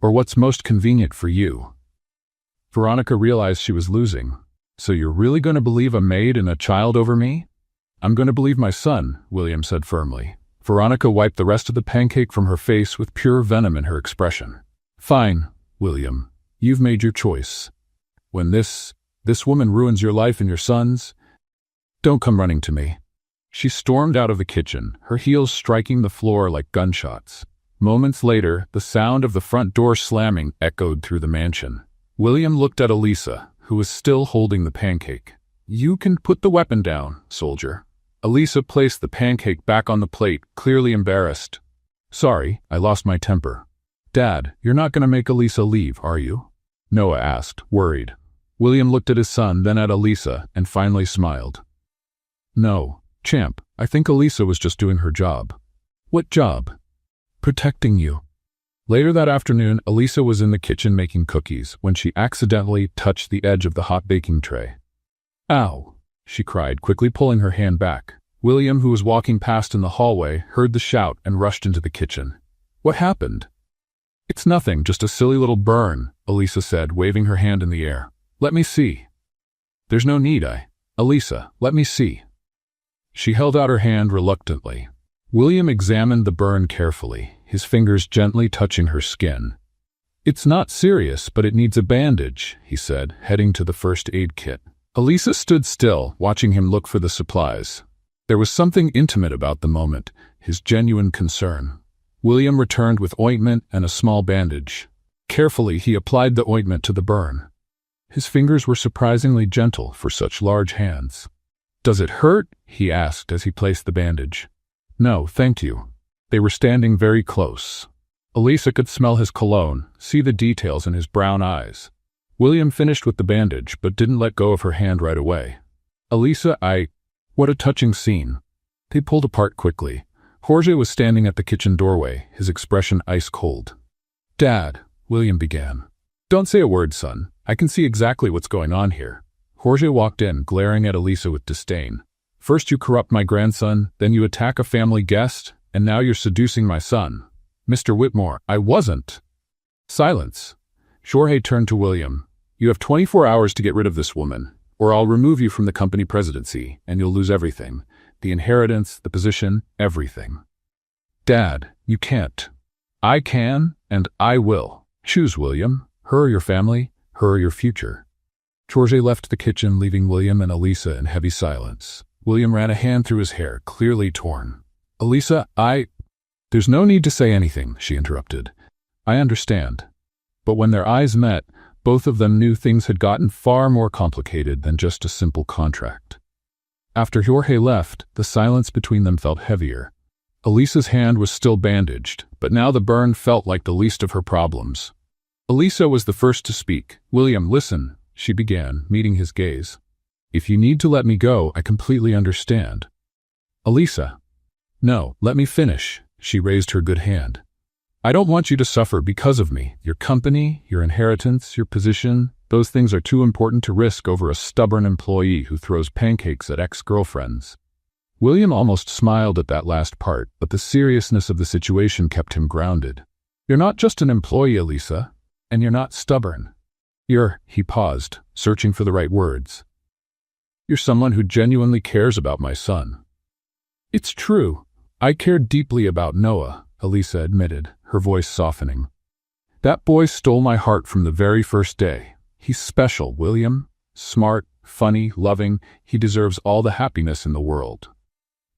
Or what's most convenient for you? Veronica realized she was losing. So you're really going to believe a maid and a child over me? I'm going to believe my son, William said firmly. Veronica wiped the rest of the pancake from her face with pure venom in her expression. Fine, William. You've made your choice. When this woman ruins your life and your son's, don't come running to me. She stormed out of the kitchen, her heels striking the floor like gunshots. Moments later, the sound of the front door slamming echoed through the mansion. William looked at Elisa, who was still holding the pancake. You can put the weapon down, soldier. Elisa placed the pancake back on the plate, clearly embarrassed. Sorry, I lost my temper. Dad, you're not going to make Elisa leave, are you? Noah asked, worried. William looked at his son, then at Elisa, and finally smiled. No, champ, I think Elisa was just doing her job. What job? Protecting you. Later that afternoon, Elisa was in the kitchen making cookies when she accidentally touched the edge of the hot baking tray. Ow! She cried, quickly pulling her hand back. William, who was walking past in the hallway, heard the shout and rushed into the kitchen. What happened? It's nothing, just a silly little burn, Elisa said, waving her hand in the air. Let me see. There's no need, Elisa, let me see. She held out her hand reluctantly. William examined the burn carefully, his fingers gently touching her skin. "It's not serious, but it needs a bandage," he said, heading to the first aid kit. Elisa stood still, watching him look for the supplies. There was something intimate about the moment, his genuine concern. William returned with ointment and a small bandage. Carefully, he applied the ointment to the burn. His fingers were surprisingly gentle for such large hands. "Does it hurt?" he asked as he placed the bandage. "No, thank you." They were standing very close. Elisa could smell his cologne, see the details in his brown eyes. William finished with the bandage, but didn't let go of her hand right away. "Elisa, What a touching scene." They pulled apart quickly. Jorge was standing at the kitchen doorway, his expression ice cold. "Dad," William began. "Don't say a word, son. I can see exactly what's going on here." Jorge walked in, glaring at Elisa with disdain. "First you corrupt my grandson, then you attack a family guest, and now you're seducing my son. Mr. Whitmore, I wasn't." "Silence." Jorge turned to William. "You have 24 hours to get rid of this woman, or I'll remove you from the company presidency, and you'll lose everything. The inheritance, the position, everything." "Dad, you can't." "I can, and I will. Choose, William. Her or your family, her or your future." Jorge left the kitchen, leaving William and Elisa in heavy silence. William ran a hand through his hair, clearly torn. "Elisa, There's no need to say anything," she interrupted. "I understand." But when their eyes met, both of them knew things had gotten far more complicated than just a simple contract. After Jorge left, the silence between them felt heavier. Elisa's hand was still bandaged, but now the burn felt like the least of her problems. Elisa was the first to speak. "William, listen," she began, meeting his gaze. "If you need to let me go, I completely understand." "Elisa." "No, let me finish." She raised her good hand. "I don't want you to suffer because of me. Your company, your inheritance, your position, those things are too important to risk over a stubborn employee who throws pancakes at ex-girlfriends." William almost smiled at that last part, but the seriousness of the situation kept him grounded. "You're not just an employee, Elisa, and you're not stubborn. He paused, searching for the right words. "You're someone who genuinely cares about my son." "It's true. I cared deeply about Noah," Elisa admitted, her voice softening. "That boy stole my heart from the very first day. He's special, William. Smart, funny, loving. He deserves all the happiness in the world."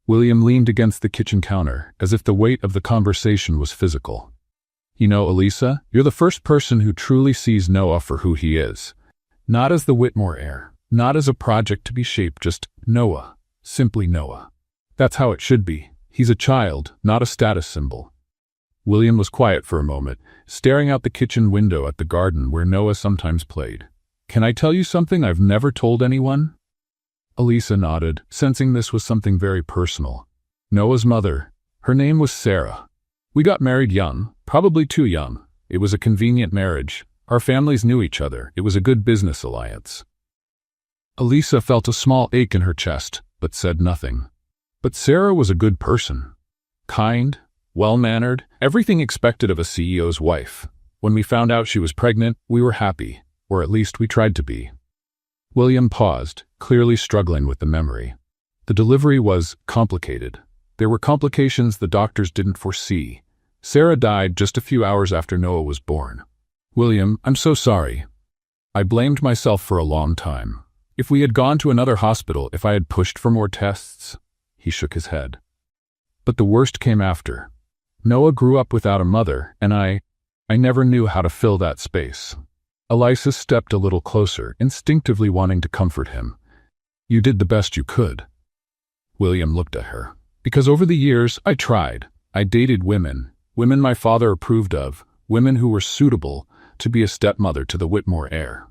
William leaned against the kitchen counter, as if the weight of the conversation was physical. "You know, Elisa, you're the first person who truly sees Noah for who he is. Not as the Whitmore heir, not as a project to be shaped, just Noah. Simply Noah. That's how it should be. He's a child, not a status symbol." William was quiet for a moment, staring out the kitchen window at the garden where Noah sometimes played. "Can I tell you something I've never told anyone?" Elisa nodded, sensing this was something very personal. Noah's mother, her name was Sarah. "We got married young, probably too young. It was a convenient marriage. Our families knew each other. It was a good business alliance." Elisa felt a small ache in her chest, but said nothing. But Sarah was a good person. Kind, well-mannered, everything expected of a CEO's wife. When we found out she was pregnant, we were happy, or at least we tried to be. William paused, clearly struggling with the memory. The delivery was complicated. There were complications the doctors didn't foresee. Sarah died just a few hours after Noah was born. "William, I'm so sorry. I blamed myself for a long time. If we had gone to another hospital, if I had pushed for more tests..." He shook his head. "But the worst came after. Noah grew up without a mother, and I never knew how to fill that space." Elisa stepped a little closer, instinctively wanting to comfort him. "You did the best you could." William looked at her. "Because over the years, I tried. I dated women my father approved of, women who were suitable to be a stepmother to the Whitmore heir.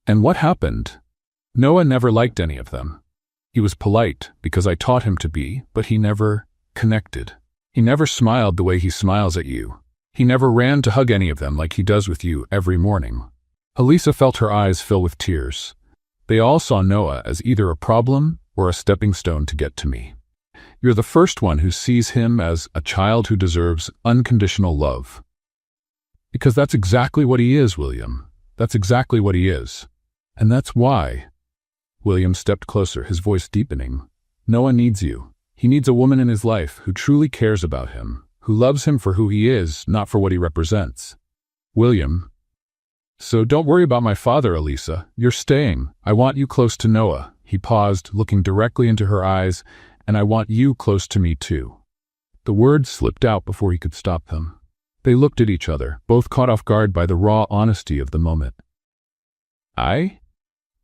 And what happened? Noah never liked any of them. He was polite because I taught him to be, but he never connected. He never smiled the way he smiles at you. He never ran to hug any of them like he does with you every morning." Elisa felt her eyes fill with tears. They all saw Noah as either a problem or a stepping stone to get to me. "You're the first one who sees him as a child who deserves unconditional love." "Because that's exactly what he is, William. That's exactly what he is. And that's why..." William stepped closer, his voice deepening. Noah needs you. He needs a woman in his life who truly cares about him, who loves him for who he is, not for what he represents. William. So don't worry about my father, Elisa. You're staying. I want you close to Noah. He paused, looking directly into her eyes, and I want you close to me too. The words slipped out before he could stop them. They looked at each other, both caught off guard by the raw honesty of the moment.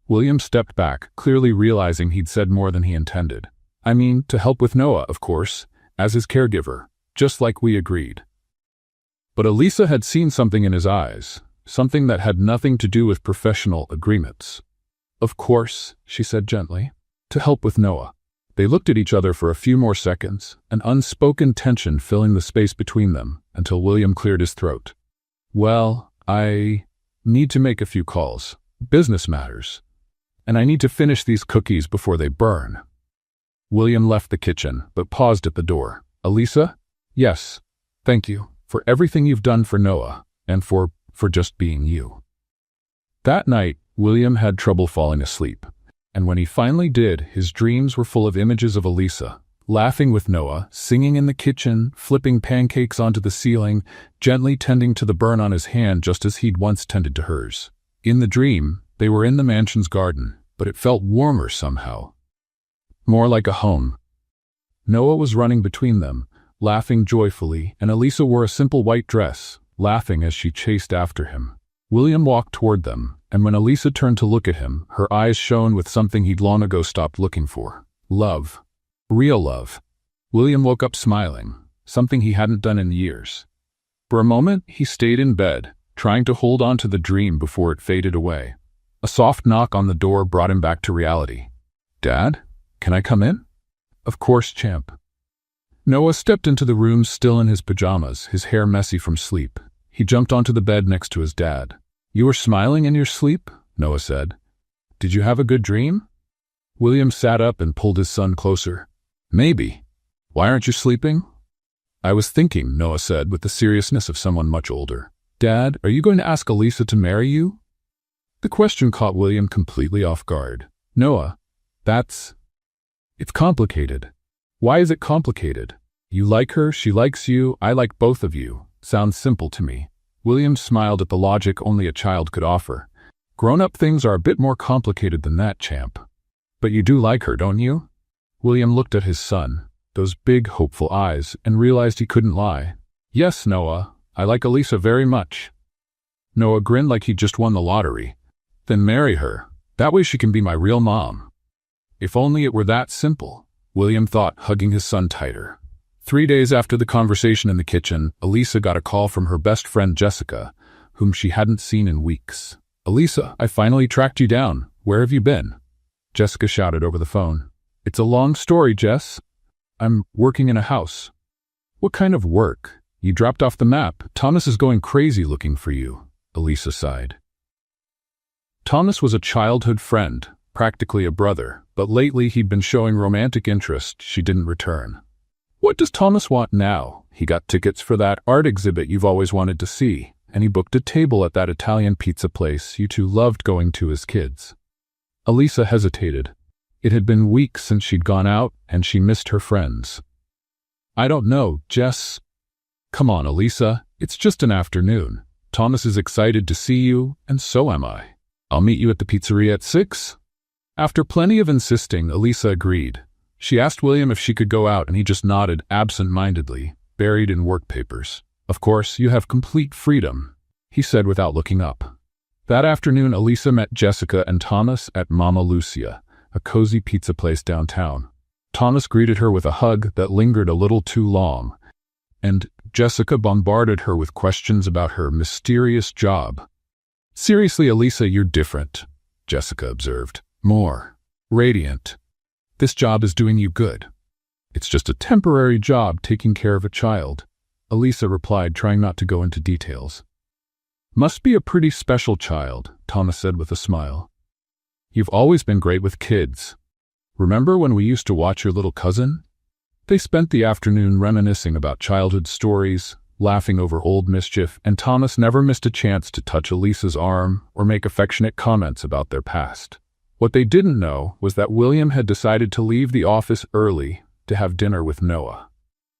William stepped back, clearly realizing he'd said more than he intended. I mean, to help with Noah, of course, as his caregiver, just like we agreed. But Elisa had seen something in his eyes, something that had nothing to do with professional agreements. Of course, she said gently, to help with Noah. They looked at each other for a few more seconds, an unspoken tension filling the space between them, until William cleared his throat. Well, I need to make a few calls. Business matters. And I need to finish these cookies before they burn. William left the kitchen, but paused at the door. Elisa? Yes. Thank you for everything you've done for Noah, and for just being you. That night, William had trouble falling asleep. And when he finally did, his dreams were full of images of Elisa, laughing with Noah, singing in the kitchen, flipping pancakes onto the ceiling, gently tending to the burn on his hand just as he'd once tended to hers. In the dream, they were in the mansion's garden, but it felt warmer somehow. More like a home. Noah was running between them, laughing joyfully, and Elisa wore a simple white dress, laughing as she chased after him. William walked toward them, and when Elisa turned to look at him, her eyes shone with something he'd long ago stopped looking for. Love. Real love. William woke up smiling, something he hadn't done in years. For a moment, he stayed in bed, trying to hold on to the dream before it faded away. A soft knock on the door brought him back to reality. Dad? Can I come in? Of course, champ. Noah stepped into the room still in his pajamas, his hair messy from sleep. He jumped onto the bed next to his dad. You were smiling in your sleep? Noah said. Did you have a good dream? William sat up and pulled his son closer. Maybe. Why aren't you sleeping? I was thinking, Noah said with the seriousness of someone much older. Dad, are you going to ask Elisa to marry you? The question caught William completely off guard. Noah, it's complicated. Why is it complicated? You like her, she likes you, I like both of you. Sounds simple to me. William smiled at the logic only a child could offer. Grown-up things are a bit more complicated than that, champ. But you do like her, don't you? William looked at his son, those big, hopeful eyes, and realized he couldn't lie. Yes, Noah, I like Elisa very much. Noah grinned like he'd just won the lottery. Then marry her. That way she can be my real mom. If only it were that simple, William thought, hugging his son tighter. 3 days after the conversation in the kitchen, Elisa got a call from her best friend Jessica, whom she hadn't seen in weeks. Elisa, I finally tracked you down. Where have you been? Jessica shouted over the phone. It's a long story, Jess. I'm working in a house. What kind of work? You dropped off the map. Thomas is going crazy looking for you, Elisa sighed. Thomas was a childhood friend, practically a brother, but lately he'd been showing romantic interest she didn't return. What does Thomas want now? He got tickets for that art exhibit you've always wanted to see, and he booked a table at that Italian pizza place you two loved going to as kids. Elisa hesitated. It had been weeks since she'd gone out, and she missed her friends. I don't know, Jess. Come on, Elisa, it's just an afternoon. Thomas is excited to see you, and so am I. I'll meet you at the pizzeria at 6. After plenty of insisting, Elisa agreed. She asked William if she could go out, and he just nodded absent-mindedly, buried in work papers. Of course, you have complete freedom, he said without looking up. That afternoon, Elisa met Jessica and Thomas at Mama Lucia, a cozy pizza place downtown. Thomas greeted her with a hug that lingered a little too long, and Jessica bombarded her with questions about her mysterious job. Seriously, Elisa, you're different, Jessica observed. More radiant. This job is doing you good. It's just a temporary job taking care of a child, Elisa replied, trying not to go into details. Must be a pretty special child, Thomas said with a smile. You've always been great with kids. Remember when we used to watch your little cousin? They spent the afternoon reminiscing about childhood stories, laughing over old mischief, and Thomas never missed a chance to touch Elisa's arm or make affectionate comments about their past. What they didn't know was that William had decided to leave the office early to have dinner with Noah.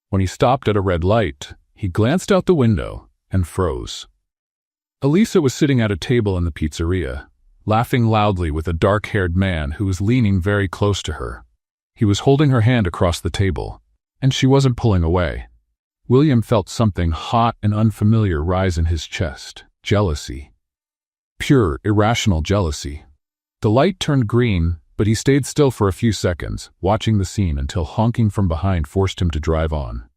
When he stopped at a red light, he glanced out the window and froze. Elisa was sitting at a table in the pizzeria, laughing loudly with a dark-haired man who was leaning very close to her. He was holding her hand across the table, and she wasn't pulling away. William felt something hot and unfamiliar rise in his chest. Jealousy. Pure, irrational jealousy. The light turned green, but he stayed still for a few seconds, watching the scene until honking from behind forced him to drive on.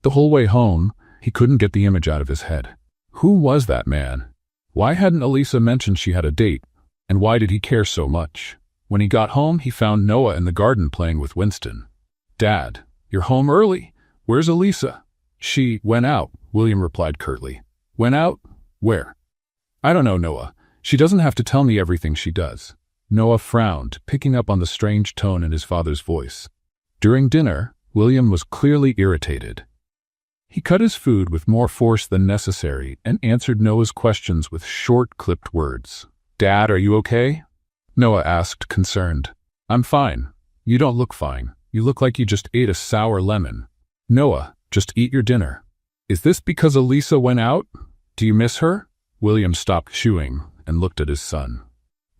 The whole way home, he couldn't get the image out of his head. Who was that man? Why hadn't Elisa mentioned she had a date, and why did he care so much? When he got home, he found Noah in the garden playing with Winston. "Dad, you're home early. Where's Elisa?" "She went out," William replied curtly. "Went out? Where?" "I don't know, Noah. She doesn't have to tell me everything she does." Noah frowned, picking up on the strange tone in his father's voice. During dinner, William was clearly irritated. He cut his food with more force than necessary and answered Noah's questions with short, clipped words. "Dad, are you okay?" Noah asked, concerned. "I'm fine. You don't look fine. You look like you just ate a sour lemon." "Noah, just eat your dinner." "Is this because Elisa went out? Do you miss her?" William stopped chewing and looked at his son.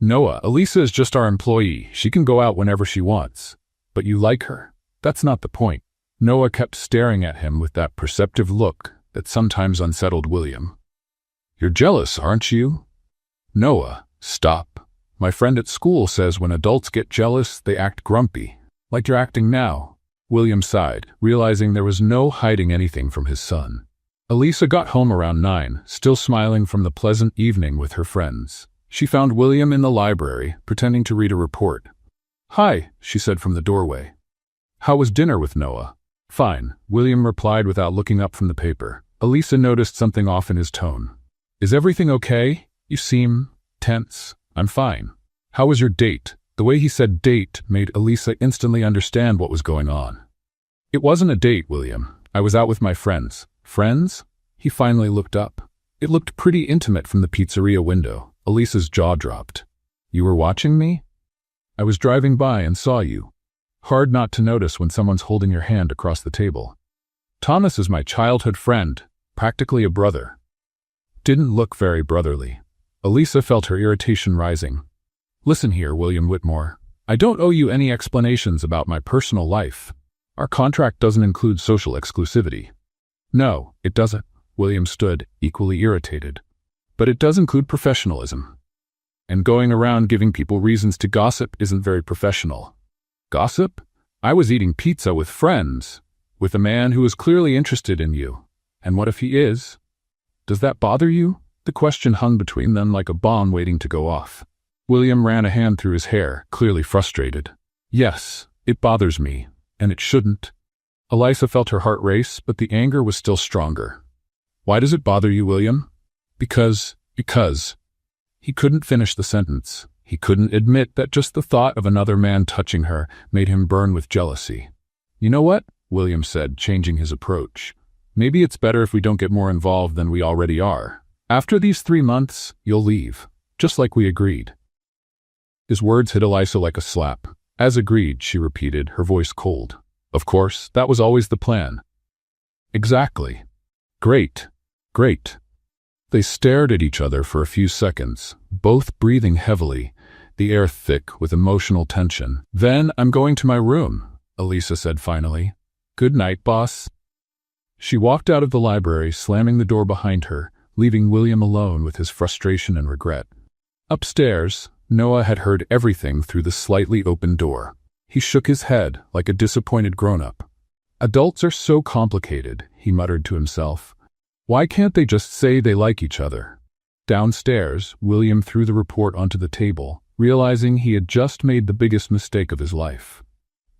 "Noah, Elisa is just our employee. She can go out whenever she wants. But you like her. That's not the point." Noah kept staring at him with that perceptive look that sometimes unsettled William. "You're jealous, aren't you?" "Noah, stop. My friend at school says when adults get jealous, they act grumpy, like you're acting now." William sighed, realizing there was no hiding anything from his son. Elisa got home around 9, still smiling from the pleasant evening with her friends. She found William in the library, pretending to read a report. "Hi," she said from the doorway. "How was dinner with Noah?" "Fine," William replied without looking up from the paper. Elisa noticed something off in his tone. "Is everything okay? You seem tense." "I'm fine." "How was your date?" The way he said date made Elisa instantly understand what was going on. "It wasn't a date, William. I was out with my friends." "Friends?" He finally looked up. It looked pretty intimate from the pizzeria window. Elisa's jaw dropped. "You were watching me?" "I was driving by and saw you." Hard not to notice when someone's holding your hand across the table. "Thomas is my childhood friend, practically a brother." Didn't look very brotherly. Elisa felt her irritation rising. "Listen here, William Whitmore. I don't owe you any explanations about my personal life. Our contract doesn't include social exclusivity." "No, it doesn't." William stood, equally irritated. "But it does include professionalism. And going around giving people reasons to gossip isn't very professional." "Gossip? I was eating pizza with friends, with a man who is clearly interested in you. And what if he is? Does that bother you?" The question hung between them like a bomb waiting to go off. William ran a hand through his hair, clearly frustrated. "Yes, it bothers me, and it shouldn't." Elisa felt her heart race, but the anger was still stronger. "Why does it bother you, William?" Because. He couldn't finish the sentence. He couldn't admit that just the thought of another man touching her made him burn with jealousy. "You know what?" William said, changing his approach. "Maybe it's better if we don't get more involved than we already are. After these 3 months, you'll leave, just like we agreed." His words hit Elisa like a slap. "As agreed," she repeated, her voice cold. "Of course, that was always the plan." "Exactly." "Great. Great." They stared at each other for a few seconds, both breathing heavily, the air thick with emotional tension. "Then I'm going to my room," Elisa said finally. "Good night, boss." She walked out of the library, slamming the door behind her, leaving William alone with his frustration and regret. Upstairs, Noah had heard everything through the slightly open door. He shook his head like a disappointed grown-up. "Adults are so complicated," he muttered to himself. "Why can't they just say they like each other?" Downstairs, William threw the report onto the table, realizing he had just made the biggest mistake of his life.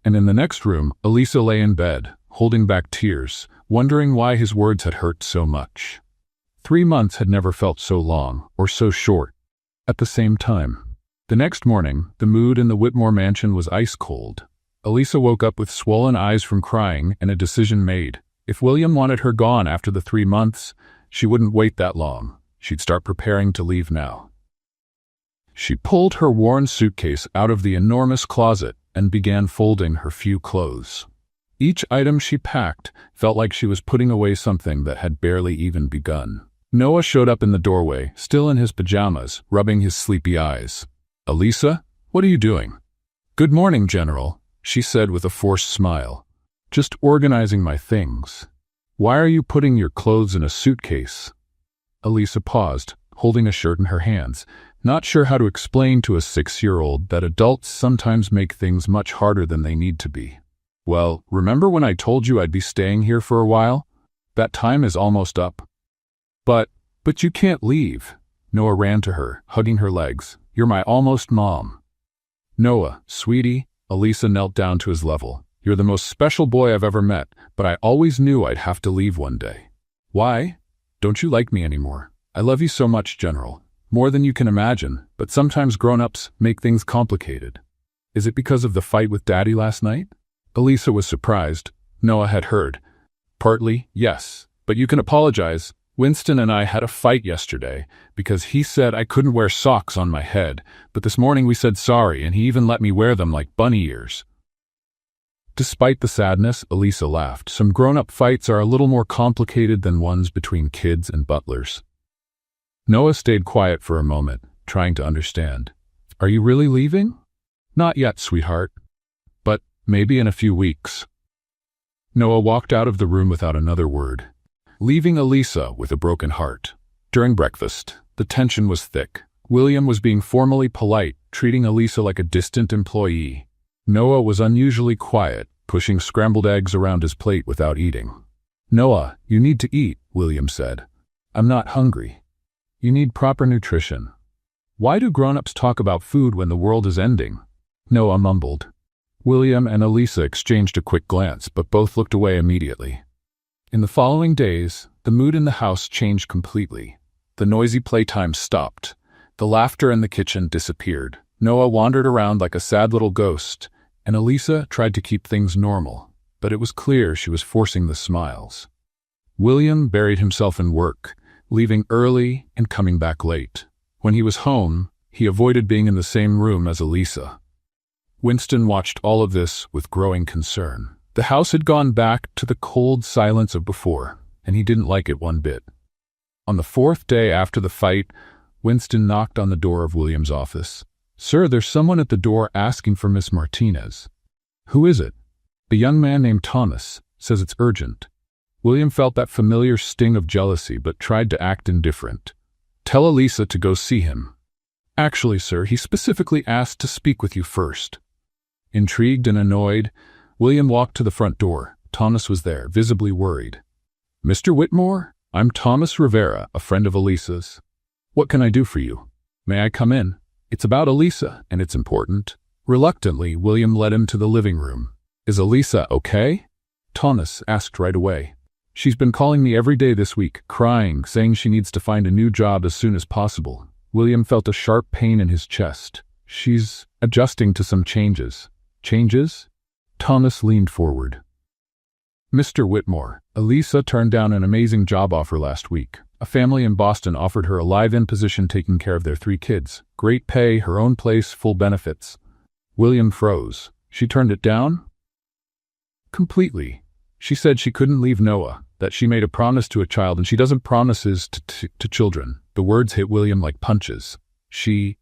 And in the next room, Elisa lay in bed, holding back tears, wondering why his words had hurt so much. 3 months had never felt so long, or so short, at the same time. The next morning, the mood in the Whitmore mansion was ice cold. Elisa woke up with swollen eyes from crying and a decision made. If William wanted her gone after the 3 months, she wouldn't wait that long. She'd start preparing to leave now. She pulled her worn suitcase out of the enormous closet and began folding her few clothes. Each item she packed felt like she was putting away something that had barely even begun. Noah showed up in the doorway, still in his pajamas, rubbing his sleepy eyes. "Elisa, what are you doing?" "Good morning, General," she said with a forced smile. "Just organizing my things." "Why are you putting your clothes in a suitcase?" Elisa paused, holding a shirt in her hands, not sure how to explain to a 6-year-old that adults sometimes make things much harder than they need to be. "Well, remember when I told you I'd be staying here for a while? That time is almost up." But you can't leave." Noah ran to her, hugging her legs. "You're my almost mom." "Noah, sweetie," Elisa knelt down to his level. "You're the most special boy I've ever met, but I always knew I'd have to leave one day." "Why? Don't you like me anymore?" "I love you so much, General. More than you can imagine, but sometimes grown-ups make things complicated." "Is it because of the fight with Daddy last night?" Elisa was surprised. Noah had heard. "Partly, yes. But you can apologize. Winston and I had a fight yesterday because he said I couldn't wear socks on my head, but this morning we said sorry and he even let me wear them like bunny ears." Despite the sadness, Elisa laughed. Some grown-up fights are a little more complicated than ones between kids and butlers. Noah stayed quiet for a moment, trying to understand. "Are you really leaving?" "Not yet, sweetheart. But maybe in a few weeks." Noah walked out of the room without another word, leaving Elisa with a broken heart. During breakfast, the tension was thick. William was being formally polite, treating Elisa like a distant employee. Noah was unusually quiet, pushing scrambled eggs around his plate without eating. "Noah, you need to eat," William said. "I'm not hungry." "You need proper nutrition." "Why do grown-ups talk about food when the world is ending?" Noah mumbled. William and Elisa exchanged a quick glance, but both looked away immediately. In the following days, the mood in the house changed completely. The noisy playtime stopped. The laughter in the kitchen disappeared. Noah wandered around like a sad little ghost, and Elisa tried to keep things normal, but it was clear she was forcing the smiles. William buried himself in work, leaving early and coming back late. When he was home, he avoided being in the same room as Elisa. Winston watched all of this with growing concern. The house had gone back to the cold silence of before, and he didn't like it one bit. On the 4th day after the fight, Winston knocked on the door of William's office. "Sir, there's someone at the door asking for Miss Martinez." "Who is it?" "A young man named Thomas. Says it's urgent." William felt that familiar sting of jealousy but tried to act indifferent. "Tell Elisa to go see him." "Actually, sir, he specifically asked to speak with you first." Intrigued and annoyed, William walked to the front door. Thomas was there, visibly worried. "Mr. Whitmore, I'm Thomas Rivera, a friend of Elisa's. What can I do for you?" "May I come in? It's about Elisa, and it's important." Reluctantly, William led him to the living room. "Is Elisa okay?" Thomas asked right away. "She's been calling me every day this week, crying, saying she needs to find a new job as soon as possible." William felt a sharp pain in his chest. "She's adjusting to some changes." "Changes?" Thomas leaned forward. "Mr. Whitmore, Elisa turned down an amazing job offer last week. A family in Boston offered her a live-in position taking care of their 3 kids. Great pay, her own place, full benefits." William froze. "She turned it down?" "Completely. She said she couldn't leave Noah, that she made a promise to a child and she doesn't promises to children." The words hit William like punches. She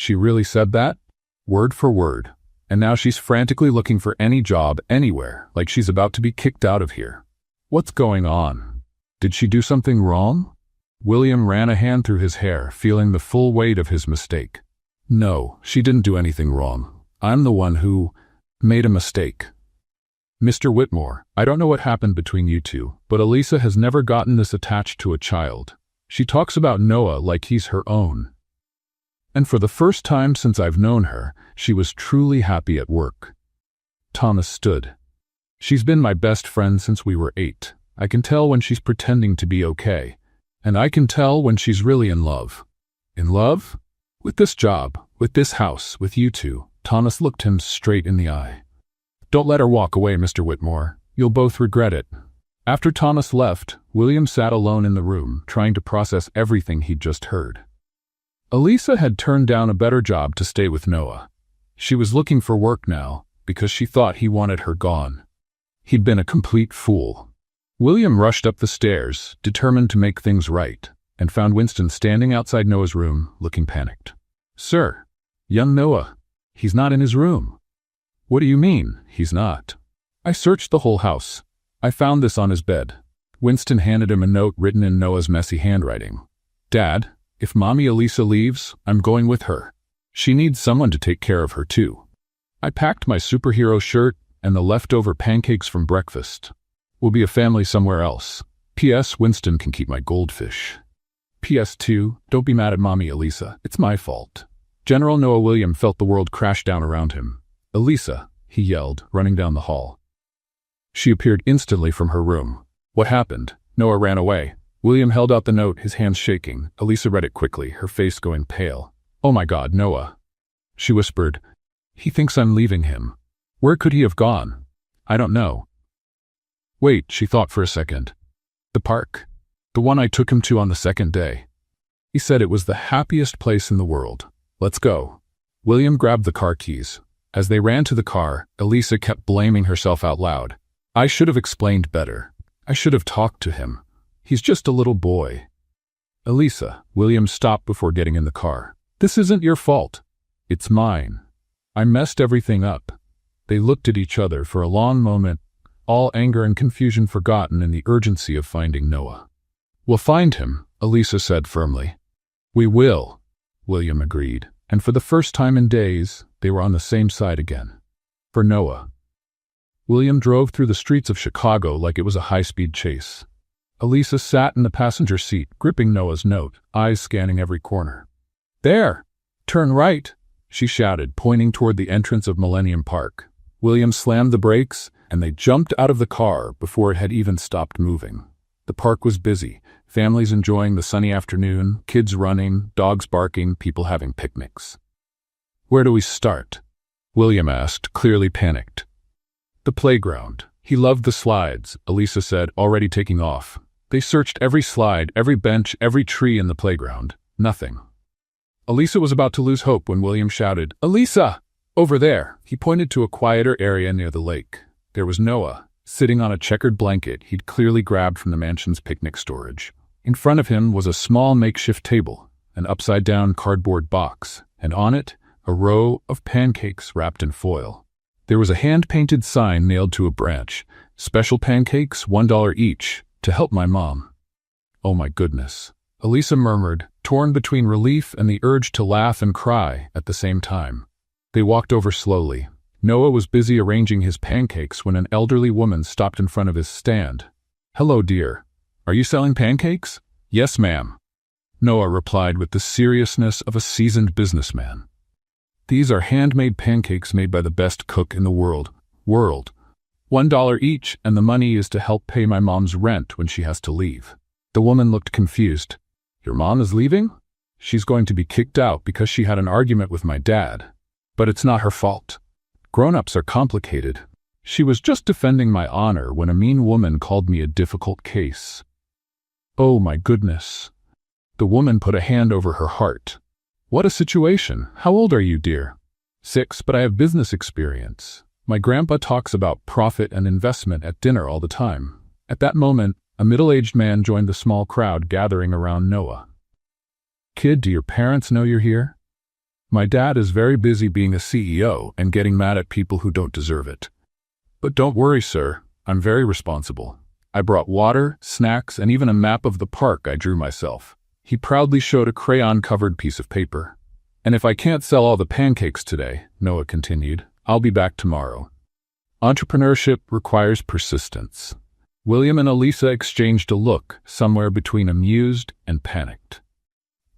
really said that?" "Word for word. And now she's frantically looking for any job anywhere, like she's about to be kicked out of here." "What's going on? Did she do something wrong?" William ran a hand through his hair, feeling the full weight of his mistake. "No, she didn't do anything wrong. I'm the one who made a mistake." "Mr. Whitmore, I don't know what happened between you two, but Elisa has never gotten this attached to a child. She talks about Noah like he's her own. And for the first time since I've known her, she was truly happy at work." Thomas stood. "She's been my best friend since we were 8. I can tell when she's pretending to be okay. And I can tell when she's really in love." "In love?" "With this job, with this house, with you two." Thomas looked him straight in the eye. "Don't let her walk away, Mr. Whitmore. You'll both regret it." After Thomas left, William sat alone in the room, trying to process everything he'd just heard. Elisa had turned down a better job to stay with Noah. She was looking for work now because she thought he wanted her gone. He'd been a complete fool. William rushed up the stairs, determined to make things right, and found Winston standing outside Noah's room, looking panicked. "Sir, young Noah, he's not in his room." "What do you mean, he's not?" "I searched the whole house. I found this on his bed." Winston handed him a note written in Noah's messy handwriting. "Dad, if Mommy Elisa leaves, I'm going with her. She needs someone to take care of her too. I packed my superhero shirt and the leftover pancakes from breakfast. We'll be a family somewhere else. P.S. Winston can keep my goldfish. P.S. 2, don't be mad at Mommy Elisa. It's my fault." General Noah William felt the world crash down around him. "Elisa," he yelled, running down the hall. She appeared instantly from her room. "What happened?" Noah ran away. William held out the note, his hands shaking. Elisa read it quickly, her face going pale. "Oh my God, Noah," she whispered. "He thinks I'm leaving him. Where could he have gone?" "I don't know." "Wait," she thought for a second. "The park. The one I took him to on the second day. He said it was the happiest place in the world. Let's go." William grabbed the car keys. As they ran to the car, Elisa kept blaming herself out loud. "I should have explained better. I should have talked to him. He's just a little boy." "Elisa," William stopped before getting in the car. "This isn't your fault. It's mine. I messed everything up." They looked at each other for a long moment, all anger and confusion forgotten in the urgency of finding Noah. "We'll find him," Elisa said firmly. "We will," William agreed, and for the first time in days, they were on the same side again. For Noah. William drove through the streets of Chicago like it was a high-speed chase. Elisa sat in the passenger seat, gripping Noah's note, eyes scanning every corner. "There! Turn right!" she shouted, pointing toward the entrance of Millennium Park. William slammed the brakes, and they jumped out of the car before it had even stopped moving. The park was busy, families enjoying the sunny afternoon, kids running, dogs barking, people having picnics. "Where do we start?" William asked, clearly panicked. "The playground. He loved the slides," Elisa said, already taking off. They searched every slide, every bench, every tree in the playground. Nothing. Elisa was about to lose hope when William shouted, "Elisa! Over there!" He pointed to a quieter area near the lake. There was Noah, sitting on a checkered blanket he'd clearly grabbed from the mansion's picnic storage. In front of him was a small makeshift table, an upside-down cardboard box, and on it, a row of pancakes wrapped in foil. There was a hand-painted sign nailed to a branch, "Special pancakes, $1 each, to help my mom." "Oh my goodness," Elisa murmured, torn between relief and the urge to laugh and cry at the same time. They walked over slowly. Noah was busy arranging his pancakes when an elderly woman stopped in front of his stand. "Hello, dear. Are you selling pancakes?" "Yes, ma'am," Noah replied with the seriousness of a seasoned businessman. "These are handmade pancakes made by the best cook in the world. $1 each, and the money is to help pay my mom's rent when she has to leave." The woman looked confused. "Your mom is leaving? She's going to be kicked out because she had an argument with my dad. But it's not her fault. Grown-ups are complicated. She was just defending my honor when a mean woman called me a difficult case." "Oh my goodness." The woman put a hand over her heart. "What a situation. How old are you, dear?" 6, but I have business experience. My grandpa talks about profit and investment at dinner all the time." At that moment, a middle-aged man joined the small crowd gathering around Noah. "Kid, do your parents know you're here?" "My dad is very busy being a CEO and getting mad at people who don't deserve it. But don't worry, sir. I'm very responsible. I brought water, snacks, and even a map of the park I drew myself." He proudly showed a crayon-covered piece of paper. "And if I can't sell all the pancakes today," Noah continued, "I'll be back tomorrow." Entrepreneurship requires persistence. William and Elisa exchanged a look, somewhere between amused and panicked.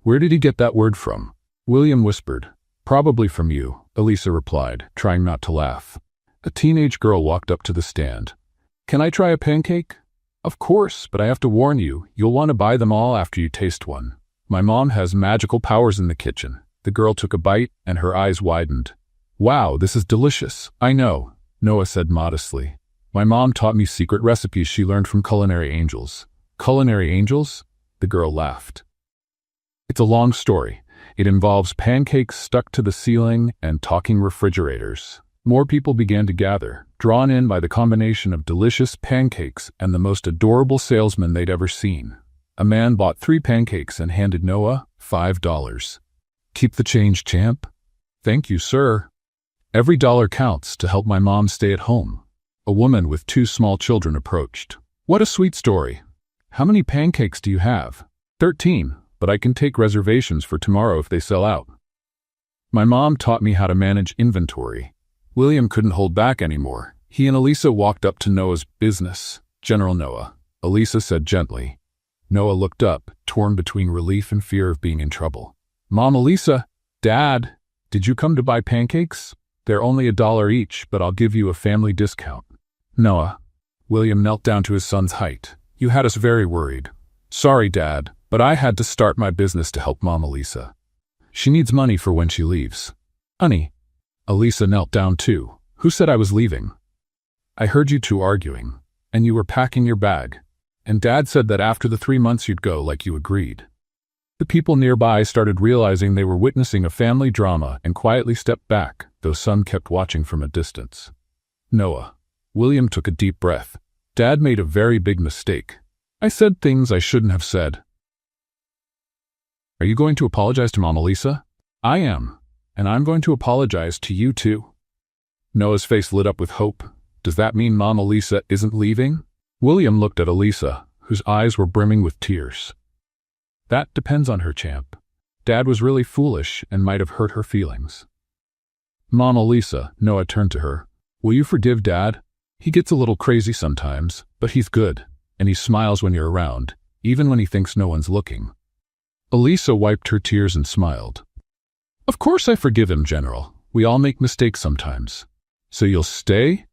"Where did he get that word from?" William whispered. "Probably from you," Elisa replied, trying not to laugh. A teenage girl walked up to the stand. "Can I try a pancake?" "Of course, but I have to warn you, you'll want to buy them all after you taste one. My mom has magical powers in the kitchen." The girl took a bite, and her eyes widened. "Wow, this is delicious." "I know," Noah said modestly. "My mom taught me secret recipes she learned from culinary angels." "Culinary angels?" The girl laughed. "It's a long story. It involves pancakes stuck to the ceiling and talking refrigerators. More people began to gather, drawn in by the combination of delicious pancakes and the most adorable salesman they'd ever seen. A man bought 3 pancakes and handed Noah $5. "Keep the change, champ." "Thank you, sir. Every dollar counts to help my mom stay at home." A woman with 2 small children approached. "What a sweet story. How many pancakes do you have?" 13, but I can take reservations for tomorrow if they sell out. My mom taught me how to manage inventory. William couldn't hold back anymore. He and Elisa walked up to Noah's business. "General Noah," Elisa said gently. Noah looked up, torn between relief and fear of being in trouble. "Mom, Elisa." "Dad, did you come to buy pancakes? They're only $1 each, but I'll give you a family discount." "Noah." William knelt down to his son's height. "You had us very worried." "Sorry, Dad, but I had to start my business to help Mom Elisa. She needs money for when she leaves." "Honey." Elisa knelt down too. "Who said I was leaving?" "I heard you 2 arguing, and you were packing your bag. And Dad said that after the 3 months you'd go like you agreed." The people nearby started realizing they were witnessing a family drama and quietly stepped back, though some kept watching from a distance. "Noah." William took a deep breath. "Dad made a very big mistake. I said things I shouldn't have said." "Are you going to apologize to Mom Elisa?" "I am. And I'm going to apologize to you too." Noah's face lit up with hope. "Does that mean Mom Elisa isn't leaving?" William looked at Elisa, whose eyes were brimming with tears. "That depends on her, champ. Dad was really foolish and might have hurt her feelings." "Mom Elisa," Noah turned to her. "Will you forgive Dad? He gets a little crazy sometimes, but he's good, and he smiles when you're around, even when he thinks no one's looking." Elisa wiped her tears and smiled. "Of course I forgive him, General. We all make mistakes sometimes." "So you'll stay?"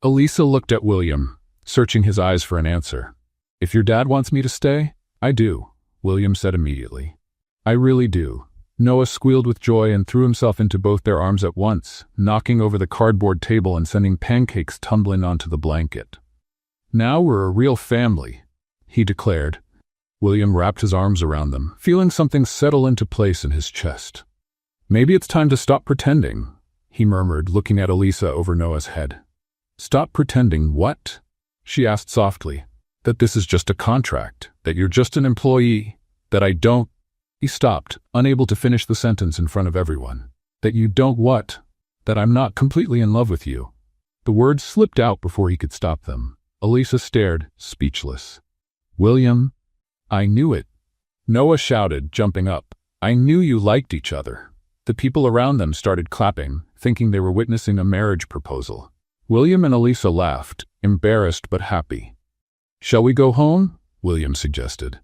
Elisa looked at William, searching his eyes for an answer. "If your dad wants me to stay, I do," William said immediately. "I really do." Noah squealed with joy and threw himself into both their arms at once, knocking over the cardboard table and sending pancakes tumbling onto the blanket. "Now we're a real family," he declared. William wrapped his arms around them, feeling something settle into place in his chest. "Maybe it's time to stop pretending," he murmured, looking at Elisa over Noah's head. "Stop pretending what?" she asked softly. "That this is just a contract, that you're just an employee, that I don't—" He stopped, unable to finish the sentence in front of everyone. "That you don't what? That I'm not completely in love with you." The words slipped out before he could stop them. Elisa stared, speechless. "William, I knew it," Noah shouted, jumping up. "I knew you liked each other." The people around them started clapping, thinking they were witnessing a marriage proposal. William and Elisa laughed, embarrassed but happy. "Shall we go home?" William suggested.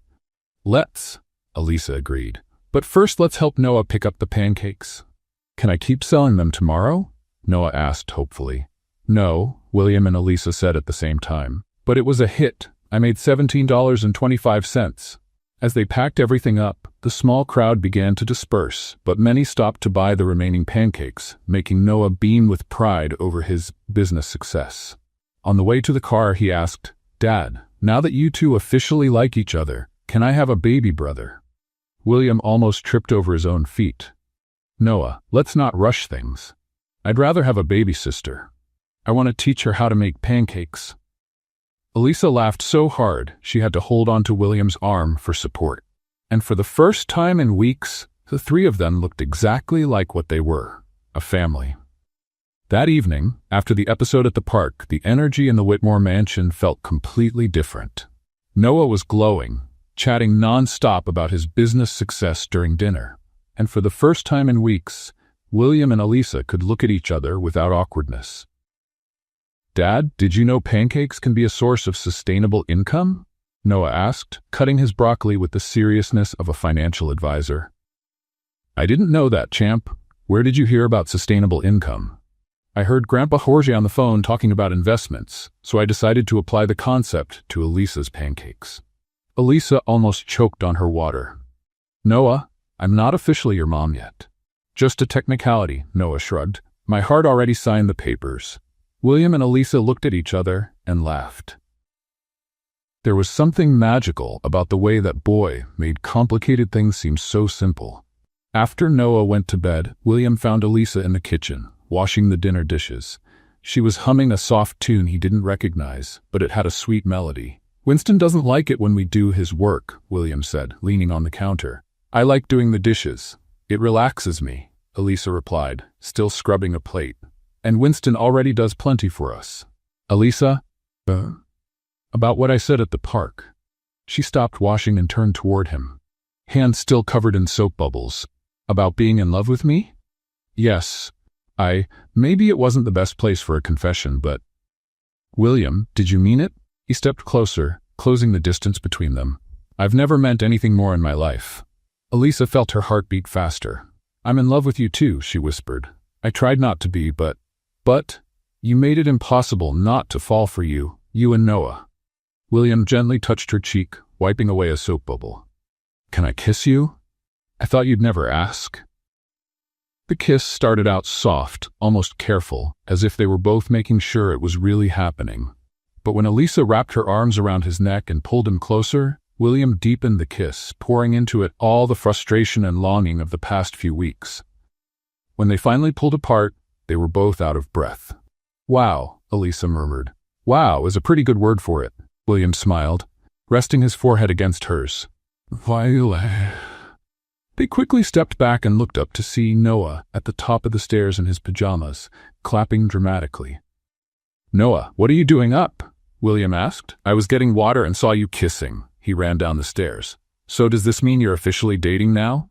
"Let's," Elisa agreed. "But first let's help Noah pick up the pancakes." "Can I keep selling them tomorrow?" Noah asked hopefully. "No," William and Elisa said at the same time. "But it was a hit. I made $17.25. As they packed everything up, the small crowd began to disperse, but many stopped to buy the remaining pancakes, making Noah beam with pride over his business success. On the way to the car, he asked, "Dad, now that you two officially like each other, can I have a baby brother?" William almost tripped over his own feet. "Noah, let's not rush things. I'd rather have a baby sister. I want to teach her how to make pancakes." Elisa laughed so hard she had to hold onto William's arm for support. And for the first time in weeks, the 3 of them looked exactly like what they were, a family. That evening, after the episode at the park, the energy in the Whitmore mansion felt completely different. Noah was glowing, chatting non-stop about his business success during dinner. And for the first time in weeks, William and Elisa could look at each other without awkwardness. "Dad, did you know pancakes can be a source of sustainable income?" Noah asked, cutting his broccoli with the seriousness of a financial advisor. "I didn't know that, champ. Where did you hear about sustainable income?" "I heard Grandpa Jorge on the phone talking about investments, so I decided to apply the concept to Elisa's pancakes." Elisa almost choked on her water. "Noah, I'm not officially your mom yet." "Just a technicality," Noah shrugged. "My heart already signed the papers." William and Elisa looked at each other and laughed. There was something magical about the way that boy made complicated things seem so simple. After Noah went to bed, William found Elisa in the kitchen, washing the dinner dishes. She was humming a soft tune he didn't recognize, but it had a sweet melody. "Winston doesn't like it when we do his work," William said, leaning on the counter. "I like doing the dishes. It relaxes me," Elisa replied, still scrubbing a plate. "And Winston already does plenty for us." "Elisa? About what I said at the park." She stopped washing and turned toward him, hands still covered in soap bubbles. "About being in love with me?" "Yes. Maybe it wasn't the best place for a confession, but—" "William, did you mean it?" He stepped closer, closing the distance between them. "I've never meant anything more in my life." Elisa felt her heart beat faster. "I'm in love with you too," she whispered. "I tried not to be, but you made it impossible not to fall for you and Noah." William gently touched her cheek, wiping away a soap bubble. "Can I kiss you? I thought you'd never ask." The kiss started out soft, almost careful, as if they were both making sure it was really happening. But when Elisa wrapped her arms around his neck and pulled him closer, William deepened the kiss, pouring into it all the frustration and longing of the past few weeks. When they finally pulled apart, they were both out of breath. "Wow," Elisa murmured. "Wow is a pretty good word for it," William smiled, resting his forehead against hers. "Violet." They quickly stepped back and looked up to see Noah at the top of the stairs in his pajamas, clapping dramatically. "Noah, what are you doing up?" William asked. "I was getting water and saw you kissing." He ran down the stairs. "So does this mean you're officially dating now?"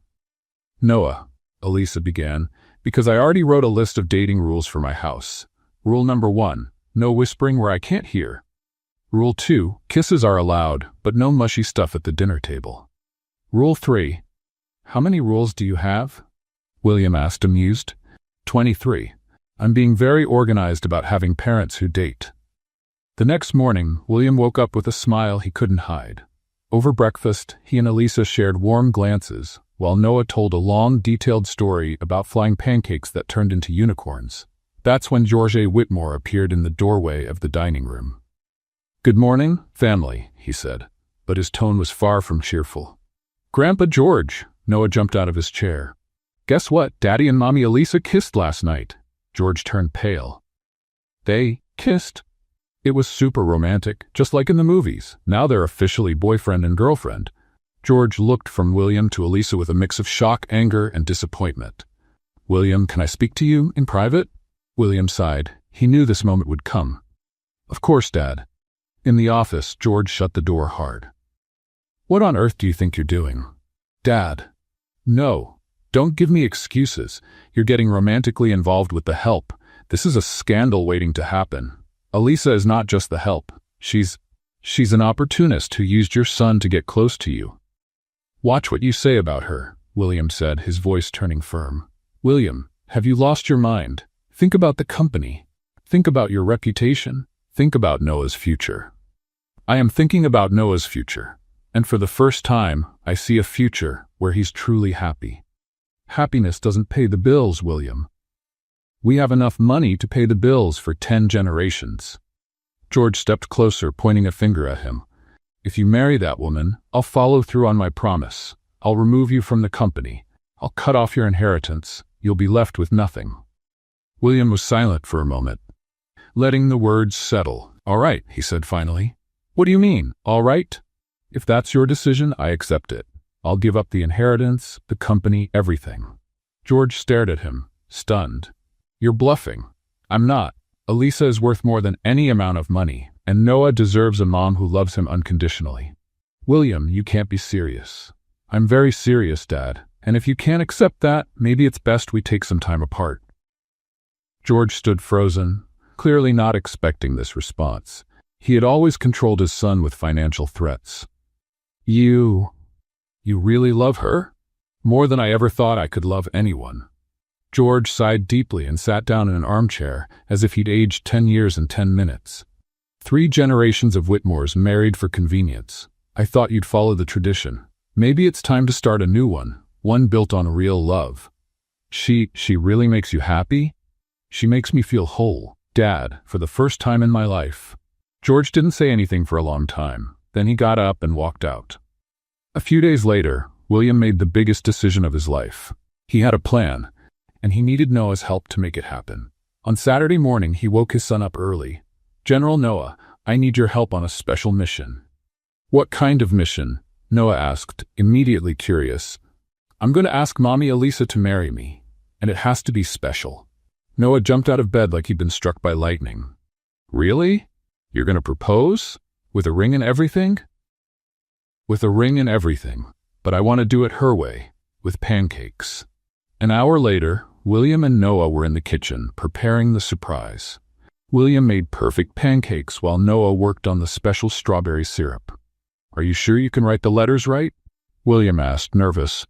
"Noah," Elisa began, "because I already wrote a list of dating rules for my house. Rule number 1, no whispering where I can't hear. Rule 2, kisses are allowed, but no mushy stuff at the dinner table. Rule 3, how many rules do you have?" William asked, amused. 23. I'm being very organized about having parents who date." The next morning, William woke up with a smile he couldn't hide. Over breakfast, he and Elisa shared warm glances, while Noah told a long, detailed story about flying pancakes that turned into unicorns. That's when George Whitmore appeared in the doorway of the dining room. "Good morning, family," he said, but his tone was far from cheerful. "Grandpa George," Noah jumped out of his chair. "Guess what? Daddy and Mommy Elisa kissed last night." George turned pale. "They kissed?" "It was super romantic, just like in the movies. Now they're officially boyfriend and girlfriend." George looked from William to Elisa with a mix of shock, anger, and disappointment. "William, can I speak to you in private?" William sighed. He knew this moment would come. "Of course, Dad." In the office, George shut the door hard. "What on earth do you think you're doing?" "Dad." "No. Don't give me excuses. You're getting romantically involved with the help. This is a scandal waiting to happen. Elisa is not just the help. She's an opportunist who used your son to get close to you." "Watch what you say about her," William said, his voice turning firm. "William, have you lost your mind? Think about the company. Think about your reputation. Think about Noah's future." "I am thinking about Noah's future. And for the first time, I see a future where he's truly happy." "Happiness doesn't pay the bills, William. We have enough money to pay the bills for 10 generations. George stepped closer, pointing a finger at him. "If you marry that woman, I'll follow through on my promise. I'll remove you from the company. I'll cut off your inheritance. You'll be left with nothing." William was silent for a moment, letting the words settle. "All right," he said finally. "What do you mean, all right?" "If that's your decision, I accept it. I'll give up the inheritance, the company, everything." George stared at him, stunned. "You're bluffing." "I'm not. Elisa is worth more than any amount of money, and Noah deserves a mom who loves him unconditionally." "William, you can't be serious." "I'm very serious, Dad, and if you can't accept that, maybe it's best we take some time apart." George stood frozen, clearly not expecting this response. He had always controlled his son with financial threats. You really love her?" "More than I ever thought I could love anyone." George sighed deeply and sat down in an armchair, as if he'd aged 10 years in 10 minutes. 3 generations of Whitmores married for convenience. I thought you'd follow the tradition. Maybe it's time to start a new one built on real love." She really makes you happy?" "She makes me feel whole, Dad, for the first time in my life." George didn't say anything for a long time. Then he got up and walked out. A few days later, William made the biggest decision of his life. He had a plan, and he needed Noah's help to make it happen. On Saturday morning, he woke his son up early. "General Noah, I need your help on a special mission." "What kind of mission?" Noah asked, immediately curious. "I'm going to ask Mommy Elisa to marry me, and it has to be special." Noah jumped out of bed like he'd been struck by lightning. "Really? You're going to propose? With a ring and everything?" "With a ring and everything, but I want to do it her way, with pancakes." An hour later, William and Noah were in the kitchen, preparing the surprise. William made perfect pancakes while Noah worked on the special strawberry syrup. "Are you sure you can write the letters right?" William asked, nervous.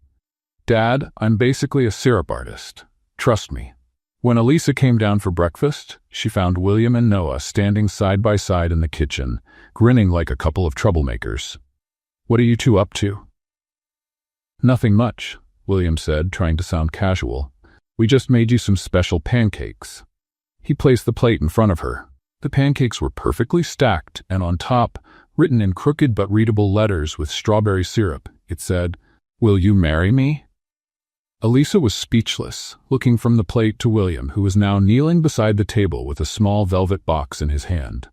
"Dad, I'm basically a syrup artist. Trust me." When Elisa came down for breakfast, she found William and Noah standing side by side in the kitchen, grinning like a couple of troublemakers. "What are you two up to?" "Nothing much," William said, trying to sound casual. "We just made you some special pancakes." He placed the plate in front of her. The pancakes were perfectly stacked, and on top, written in crooked but readable letters with strawberry syrup, it said, "Will you marry me?" Elisa was speechless, looking from the plate to William, who was now kneeling beside the table with a small velvet box in his hand.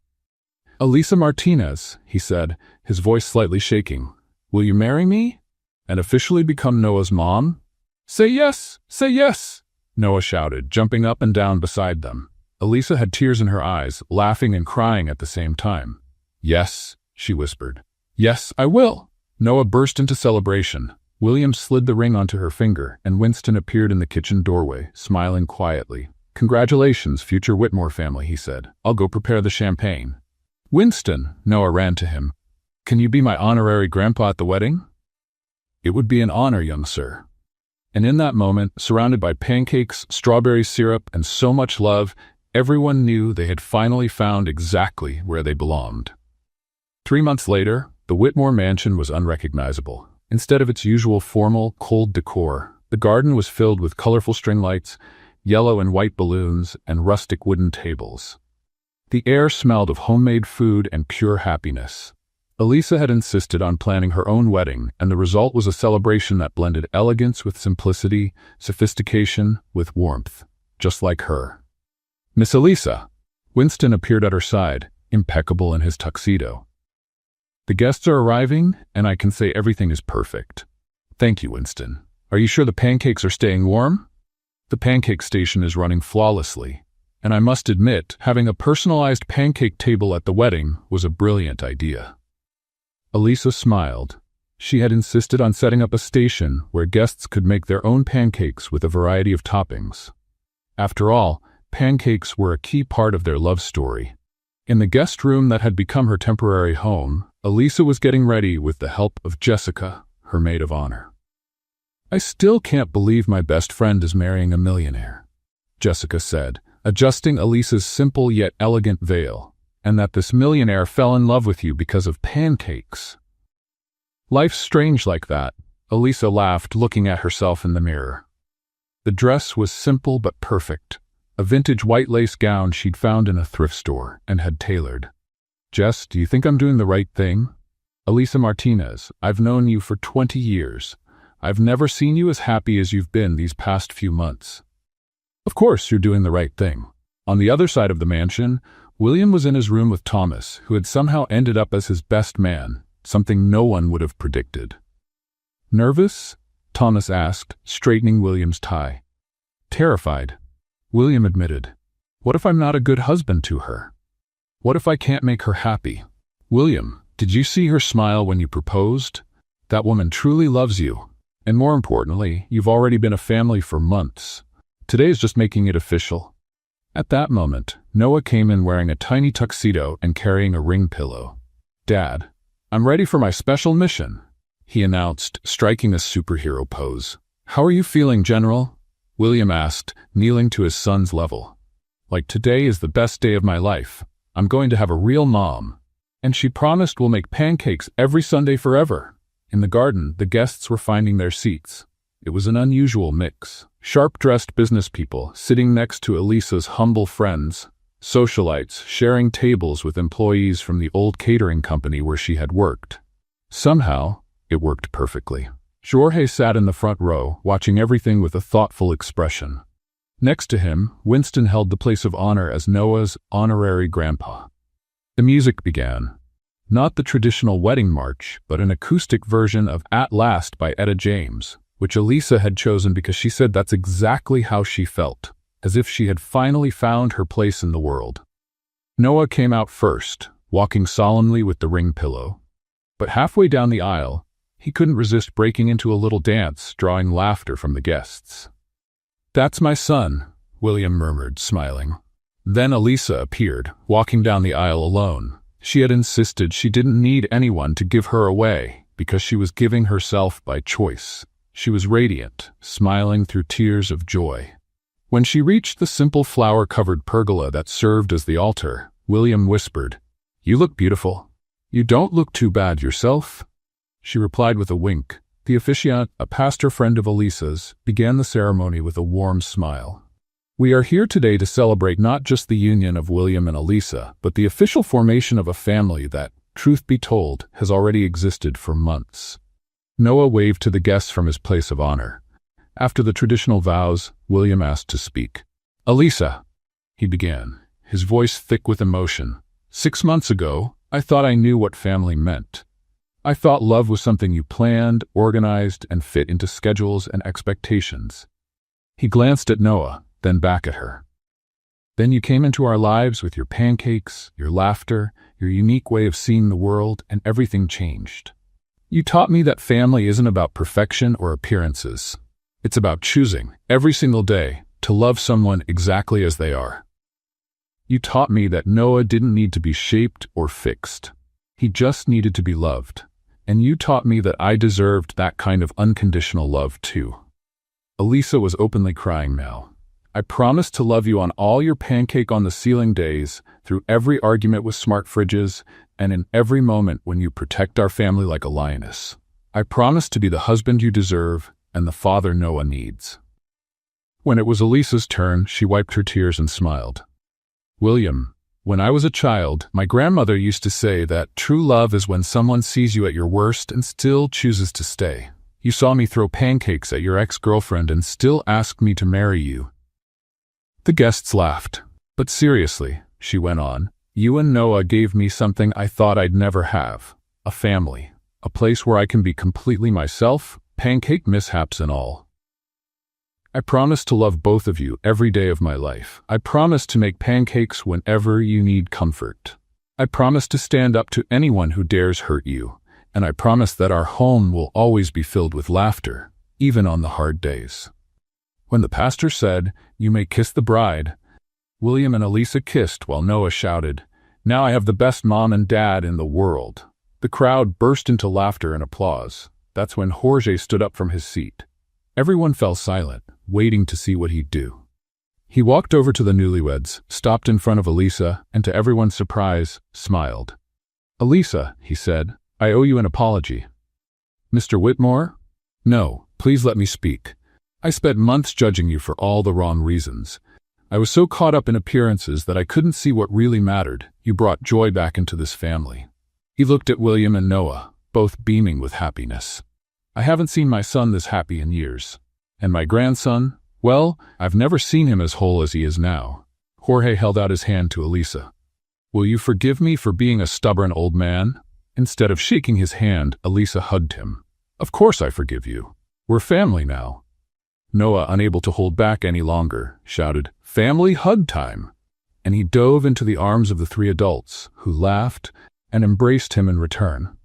"Elisa Martinez," he said, his voice slightly shaking, "will you marry me? And officially become Noah's mom?" "Say yes! Say yes!" Noah shouted, jumping up and down beside them. Elisa had tears in her eyes, laughing and crying at the same time. "Yes," she whispered. "Yes, I will." Noah burst into celebration. William slid the ring onto her finger, and Winston appeared in the kitchen doorway, smiling quietly. "Congratulations, future Whitmore family," he said. "I'll go prepare the champagne." "Winston," Noah ran to him. "Can you be my honorary grandpa at the wedding?" "It would be an honor, young sir." And in that moment, surrounded by pancakes, strawberry syrup, and so much love, everyone knew they had finally found exactly where they belonged. 3 months later, the Whitmore mansion was unrecognizable. Instead of its usual formal, cold decor, the garden was filled with colorful string lights, yellow and white balloons, and rustic wooden tables. The air smelled of homemade food and pure happiness. Elisa had insisted on planning her own wedding, and the result was a celebration that blended elegance with simplicity, sophistication with warmth, just like her. "Miss Elisa!" Winston appeared at her side, impeccable in his tuxedo. "The guests are arriving, and I can say everything is perfect." "Thank you, Winston. Are you sure the pancakes are staying warm?" "The pancake station is running flawlessly, and I must admit, having a personalized pancake table at the wedding was a brilliant idea." Elisa smiled. She had insisted on setting up a station where guests could make their own pancakes with a variety of toppings. After all, pancakes were a key part of their love story. In the guest room that had become her temporary home, Elisa was getting ready with the help of Jessica, her maid of honor. "I still can't believe my best friend is marrying a millionaire," Jessica said, adjusting Elisa's simple yet elegant veil, "and that this millionaire fell in love with you because of pancakes." "Life's strange like that," Elisa laughed, looking at herself in the mirror. The dress was simple but perfect, a vintage white lace gown she'd found in a thrift store and had tailored. "Jess, do you think I'm doing the right thing?" "Elisa Martinez, I've known you for 20 years. I've never seen you as happy as you've been these past few months." "Of course you're doing the right thing." On the other side of the mansion, William was in his room with Thomas, who had somehow ended up as his best man, something no one would have predicted. "Nervous?" Thomas asked, straightening William's tie. "Terrified," William admitted. "What if I'm not a good husband to her? What if I can't make her happy?" "William, did you see her smile when you proposed? That woman truly loves you. And more importantly, you've already been a family for months. Today is just making it official." At that moment, Noah came in wearing a tiny tuxedo and carrying a ring pillow. "Dad, I'm ready for my special mission," he announced, striking a superhero pose. "How are you feeling, General?" William asked, kneeling to his son's level. "Like today is the best day of my life. I'm going to have a real mom. And she promised we'll make pancakes every Sunday forever." In the garden, the guests were finding their seats. It was an unusual mix. Sharp-dressed business people sitting next to Elisa's humble friends, socialites sharing tables with employees from the old catering company where she had worked. Somehow, it worked perfectly. Jorge sat in the front row, watching everything with a thoughtful expression. Next to him, Winston held the place of honor as Noah's honorary grandpa. The music began. Not the traditional wedding march, but an acoustic version of At Last by Etta James, which Elisa had chosen because she said that's exactly how she felt, as if she had finally found her place in the world. Noah came out first, walking solemnly with the ring pillow. But halfway down the aisle, he couldn't resist breaking into a little dance, drawing laughter from the guests. "That's my son," William murmured, smiling. Then Elisa appeared, walking down the aisle alone. She had insisted she didn't need anyone to give her away, because she was giving herself by choice. She was radiant, smiling through tears of joy. When she reached the simple flower-covered pergola that served as the altar, William whispered, "You look beautiful. You don't look too bad yourself." She replied with a wink. The officiant, a pastor friend of Elisa's, began the ceremony with a warm smile. "We are here today to celebrate not just the union of William and Elisa, but the official formation of a family that, truth be told, has already existed for months." Noah waved to the guests from his place of honor. After the traditional vows, William asked to speak. "Elisa," he began, his voice thick with emotion, "6 months ago, I thought I knew what family meant. I thought love was something you planned, organized, and fit into schedules and expectations." He glanced at Noah, then back at her. "Then you came into our lives with your pancakes, your laughter, your unique way of seeing the world, and everything changed. You taught me that family isn't about perfection or appearances. It's about choosing, every single day, to love someone exactly as they are. You taught me that Noah didn't need to be shaped or fixed. He just needed to be loved. And you taught me that I deserved that kind of unconditional love too." Elisa was openly crying now. "I promised to love you on all your pancake-on-the-ceiling days, through every argument with smart fridges, and in every moment when you protect our family like a lioness. I promised to be the husband you deserve and the father Noah needs." When it was Elisa's turn, she wiped her tears and smiled. "William, when I was a child, my grandmother used to say that true love is when someone sees you at your worst and still chooses to stay. You saw me throw pancakes at your ex-girlfriend and still asked me to marry you." The guests laughed. "But seriously," she went on, "you and Noah gave me something I thought I'd never have. A family. A place where I can be completely myself, pancake mishaps and all. I promise to love both of you every day of my life. I promise to make pancakes whenever you need comfort. I promise to stand up to anyone who dares hurt you. And I promise that our home will always be filled with laughter, even on the hard days." When the pastor said, "You may kiss the bride," William and Elisa kissed while Noah shouted, "Now I have the best mom and dad in the world." The crowd burst into laughter and applause. That's when Jorge stood up from his seat. Everyone fell silent, waiting to see what he'd do. He walked over to the newlyweds, stopped in front of Elisa, and to everyone's surprise, smiled. "Elisa," he said, "I owe you an apology." "Mr. Whitmore? No, please let me speak. I spent months judging you for all the wrong reasons. I was so caught up in appearances that I couldn't see what really mattered. You brought joy back into this family." He looked at William and Noah, both beaming with happiness. "I haven't seen my son this happy in years. And my grandson? Well, I've never seen him as whole as he is now." Jorge held out his hand to Elisa. "Will you forgive me for being a stubborn old man?" Instead of shaking his hand, Elisa hugged him. "Of course I forgive you. We're family now." Noah, unable to hold back any longer, shouted, "Family hug time!" And he dove into the arms of the 3 adults, who laughed and embraced him in return.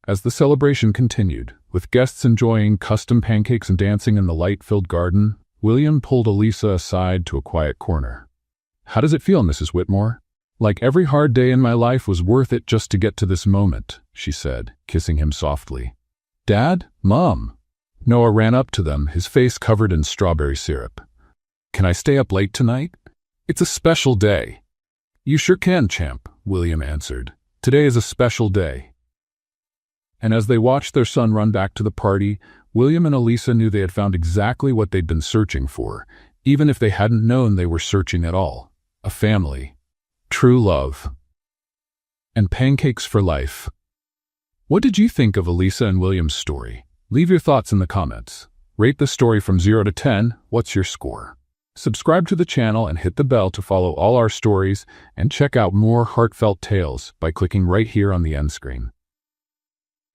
As the celebration continued, with guests enjoying custom pancakes and dancing in the light-filled garden, William pulled Elisa aside to a quiet corner. "How does it feel, Mrs. Whitmore?" "Like every hard day in my life was worth it just to get to this moment," she said, kissing him softly. "Dad? Mom?" Noah ran up to them, his face covered in strawberry syrup. "Can I stay up late tonight? It's a special day." "You sure can, champ," William answered. "Today is a special day." And as they watched their son run back to the party, William and Elisa knew they had found exactly what they'd been searching for, even if they hadn't known they were searching at all. A family. True love. And pancakes for life. What did you think of Elisa and William's story? Leave your thoughts in the comments. Rate the story from 0 to 10. What's your score? Subscribe to the channel and hit the bell to follow all our stories, and check out more heartfelt tales by clicking right here on the end screen.